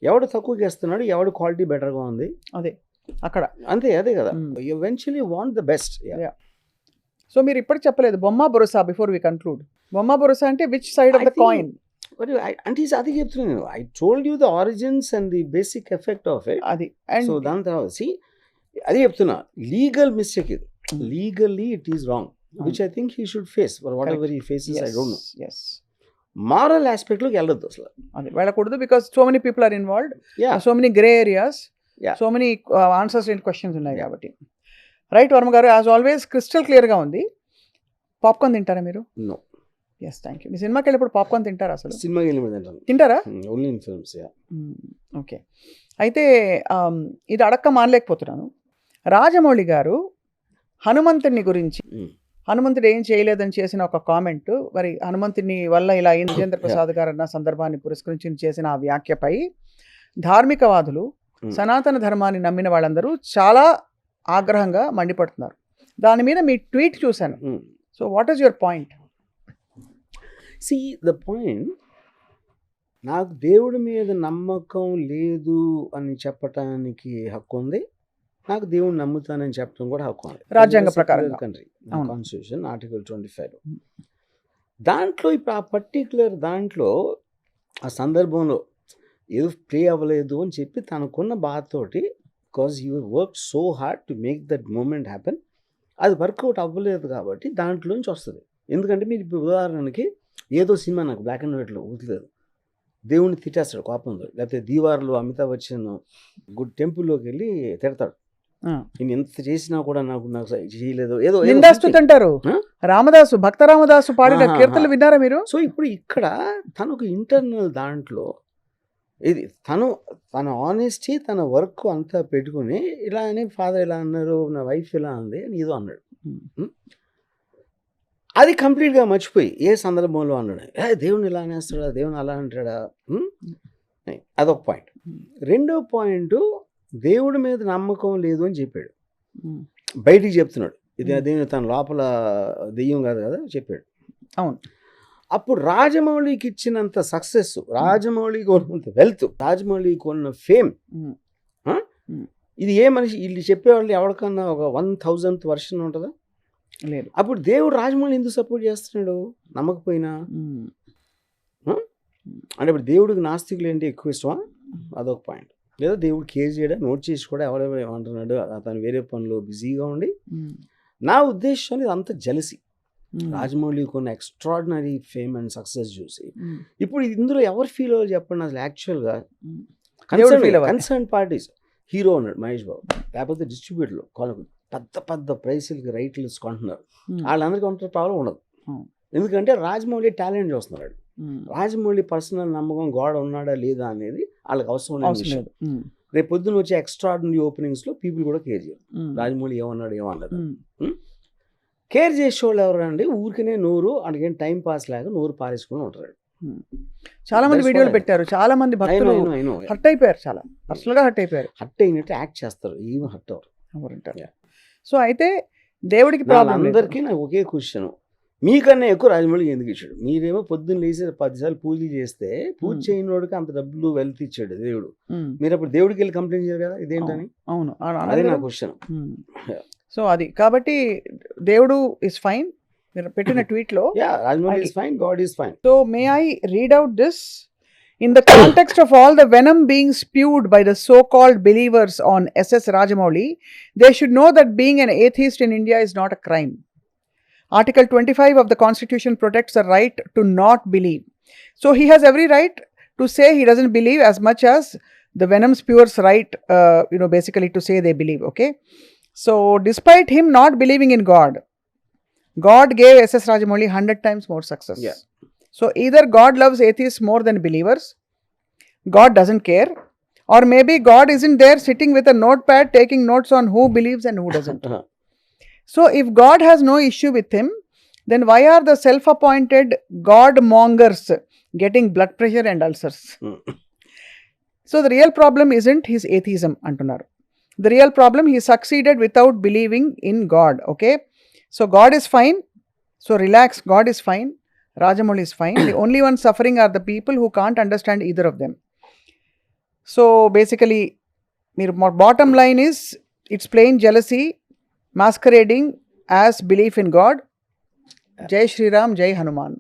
ఎవడు తక్కువకి వేస్తున్నాడు, ఎవడు క్వాలిటీ బెటర్గా ఉంది, అదే అక్కడ. అంతే, అదే కదా. Eventually want the best. So మీరు ఇప్పటికి చెప్పలేదు బొమ్మ బొరుసా. బిఫోర్ వి కన్క్లూడ్, బొమ్మ బొరుసా అంటే which side of the coin? అంటే అది చెప్తున్నాను. I told you the origins and the basic effect of it. అది. సో దాని తర్వాత అదే చెప్తున్నా, లీగల్ మిస్టేక్ ఇది. Legally it is wrong, which I think he should face for whatever he faces. I don't know. Yes, moral ఆస్పెక్ట్లోకి వెళ్ళొద్దు అసలు. అది వెళ్ళకూడదు, because so many people are involved, Yeah. So many grey areas, Yeah. So many answers లేని questions ఉన్నాయి కాబట్టి. Right Varma garu, as always crystal క్లియర్గా ఉంది. పాప్కార్న్ తింటారా మీరు? నో. Yes, thank you. మీ సినిమాకి వెళ్ళినప్పుడు పాప్కార్న్ తింటారా అసలు? సినిమాకి వెళ్ళింది తింటారా? Only in films. ఓకే. అయితే ఇది అడక్క మానలేకపోతున్నాను. రాజమౌళి గారు హనుమంతుని గురించి, హనుమంతుడు ఏం చేయలేదని చేసిన ఒక కామెంట్, మరి హనుమంతుని వల్ల ఇలా అయింది, విజేంద్ర ప్రసాద్ గారు అన్న సందర్భాన్ని పురస్కరించి చేసిన ఆ వ్యాఖ్యపై ధార్మికవాదులు, సనాతన ధర్మాన్ని నమ్మిన వాళ్ళందరూ చాలా ఆగ్రహంగా మండిపడుతున్నారు. దాని మీద మీ ట్వీట్ చూశాను. So what is your point? See the point, నాకు దేవుడి మీద నమ్మకం లేదు అని చెప్పటానికి హక్కు ఉంది, నాకు దేవుడు నమ్ముతానని చెప్పడం కూడా హక్కు ఉంది. రాజ్యాంగ ప్రకారంగా. కంట్రీ అవును. Constitution article 25. దాంట్లో ఇప్పుడు ఆ పర్టికులర్ దాంట్లో ఆ సందర్భంలో ఏదో ప్లే అవ్వలేదు అని చెప్పి తనకున్న బాధతోటి, because you work so hard to make that moment happen, అది వర్కౌట్ అవ్వలేదు కాబట్టి దాంట్లోంచి వస్తుంది. ఎందుకంటే మీరు ఇప్పుడు ఉదాహరణకి ఏదో సినిమా నాకు బ్లాక్ అండ్ వైట్లో వదిలేదు, దేవుణ్ణి తిట్టేస్తాడు కోపంతో, లేకపోతే దీవార్లో అమితాబ్ బచ్చన్ గుడ్ టెంపుల్లోకి వెళ్ళి తిడతాడు, నేను ఎంత చేసినా కూడా నాకు చేయలేదు, ఏదో నిందాస్తుతి అంటారు. రామదాసు, భక్త రామదాసు పాడిన కీర్తనలు విన్నారా మీరు? సో ఇప్పుడు ఇక్కడ తనకు ఇంటర్నల్ దాంట్లో ఇది తన ఆనెస్టీ, తన వర్క్ అంతా పెట్టుకుని ఇలా అని ఫాదర్ ఇలా అన్నారు, నా వైఫ్ ఇలా అంది అని ఏదో అన్నాడు. అది కంప్లీట్గా మర్చిపోయి ఏ సందర్భంలో అన్నాడు, దేవుని ఇలా అనేస్తాడా, దేవుని అలా అంటాడా, అదొక పాయింట్. రెండో పాయింట్, దేవుడి మీద నమ్మకం లేదు అని చెప్పాడు, బయటికి చెప్తున్నాడు. ఇది అదే తన లోపల దెయ్యం కాదు కదా చెప్పాడు. అవును. అప్పుడు రాజమౌళికి ఇచ్చినంత సక్సెస్, రాజమౌళికి ఉన్నంత వెల్త్, రాజమౌళికి ఉన్న ఫేమ్, ఇది ఏ మనిషి వీళ్ళు చెప్పేవాళ్ళు ఎవరికన్నా ఒక 1000th వర్షన్ ఉంటుందా? లేదు. అప్పుడు దేవుడు రాజమౌళి ఎందుకు సపోర్ట్ చేస్తున్నాడు నమ్మకపోయినా? అంటే ఇప్పుడు దేవుడికి నాస్తికులు ఏంటి ఎక్కువ ఇష్టమా? అదొక పాయింట్. లేదా దేవుడు కేర్ చేయడా, నోట్ చేసి కూడా ఎవరెవరు ఏమంటున్నాడు, అతను వేరే పనులు బిజీగా ఉండి. నా ఉద్దేశం ఇది అంత జలసి, రాజమౌళి కొన్ని ఎక్స్ట్రాడినరీ ఫేమ్ అండ్ సక్సెస్ చూసి ఇప్పుడు ఇందులో ఎవరు ఫీల్ అవ్వాలి చెప్పండి అసలు? యాక్చువల్గా కన్సర్న్ పార్టీస్, హీరో ఉన్నాడు మహేష్ బాబు, లేకపోతే డిస్ట్రిబ్యూటర్లు కొనకు పెద్ద పెద్ద ప్రైసులకి రైట్లు కొంటున్నారు, వాళ్ళందరికీ కొంత ప్రాబ్లం ఉండదు. ఎందుకంటే రాజమౌళి టాలెంట్ చూస్తున్నాడు, రాజమౌళి పర్సనల్ నమ్మకం గోడ ఉన్నాడా లేదా అనేది వాళ్ళకి అవసరం లేదు. రేపు పొద్దున్న వచ్చే ఎక్స్ట్రాడినరీ ఓపెనింగ్స్లో పీపుల్ కూడా కేర్ చేయరు, రాజమౌళి ఏమన్నాడు ఏమన్నది. కేర్ చేసేవాళ్ళు ఎవరండి? ఊరికనే నోరు అడిగిన టైం పాస్ లాగా నోరు పారేసుకుని ఉంటారు. చాలా మంది వీడియోలు పెట్టారు, చాలా మంది భక్తులు హర్ట్ అయిపోయారు, చాలా పర్సనల్ గా హర్ట్ అయిపోయారు. హర్ట్ అయినట్టు యాక్ట్ చేస్తారు, ఏమి హర్ట్ అవ్వరు. సో అయితే దేవుడికి ప్రాబ్లం. అందరికీ నాకు ఒకే క్వశ్చన్, మీకన్నా ఎక్కువ రాజమౌళి ఎందుకు ఇచ్చాడు? మీరేమో పొద్దున్న లేచి 10 సార్లు పూజలు చేస్తే పూజ చేయని వాడికి అంత డబ్బులు వెల్త్ ఇచ్చాడు దేవుడు, మీరు అప్పుడు దేవుడికి వెళ్ళి కంప్లైంట్ చేయరు కదా ఇదేంటని? అవును, అదే నా క్వశ్చన్. సో అది కాబట్టి దేవుడు ఇస్ ఫైన్, మీరు పెట్టిన ట్వీట్ లో Rajamouli is fine, God is fine. So may I read out this in the context of all the venom being spewed by the so-called believers on SS Rajamouli, they should know that being an atheist in India is not a crime. Article 25 of the Constitution protects the right to not believe. So he has every right to say he doesn't believe as much as the venom spewers right, basically to say they believe, okay? So despite him not believing in God, God gave SS Rajamouli 100 times more success. Yeah. So either God loves atheists more than believers, God doesn't care, or maybe God isn't there sitting with a notepad taking notes on who believes and who doesn't. So if God has no issue with him, then why are the self-appointed God mongers getting blood pressure and ulcers? So the real problem isn't his atheism, antunaru. The real problem, he succeeded without believing in God, okay? So God is fine, so relax, God is fine, Rajamouli is fine. The only ones suffering are the people who can't understand either of them. So basically, bottom line is, it's plain jealousy masquerading as belief in God. Jai Shri Ram, Jai Hanuman.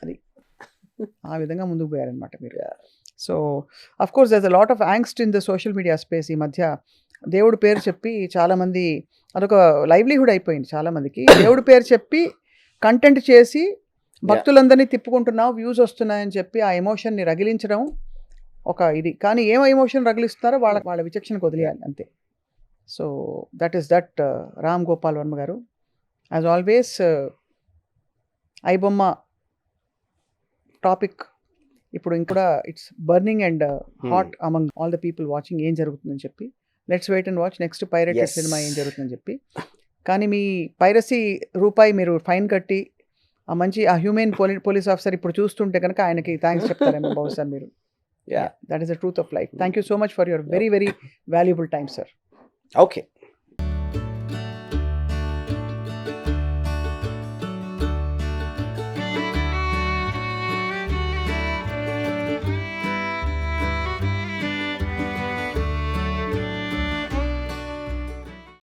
అది ఆ విధంగా ముందుకు పోయారనమాట మీరు. So of course there's a lot of angst in the social media space ఈ మధ్య. దేవుడి పేరు చెప్పి చాలామంది అదొక లైవ్లీహుడ్ అయిపోయింది చాలామందికి. దేవుడి పేరు చెప్పి కంటెంట్ చేసి భక్తులందరినీ తిప్పుకుంటున్నావు, వ్యూస్ వస్తున్నాయని చెప్పి ఆ ఎమోషన్ని రగిలించడం ఒక ఇది. కానీ ఏం ఎమోషన్ రగిలిస్తున్నారో వాళ్ళ విచక్షణకు వదిలేయాలి అంతే. So that is that Ram Gopal Varma garu. As always iBomma topic ఇప్పుడు ఇంకా it's burning and hot among all the people watching ఏం జరుగుతుందని చెప్పి. Let's wait and watch next pirated Yes. సినిమా ఏం జరుగుతుందని చెప్పి. కానీ మీ పైరసీ రూపాయి మీరు ఫైన్ కట్టి ఆ హ్యూమెన్ పోలీస్ ఆఫీసర్ ఇప్పుడు చూస్తుంటే కనుక ఆయనకి థ్యాంక్స్ చెప్తారేమో బహుశా మీరు. Yeah. That is the truth of life. Thank you so much for your very very valuable time sir. Okay.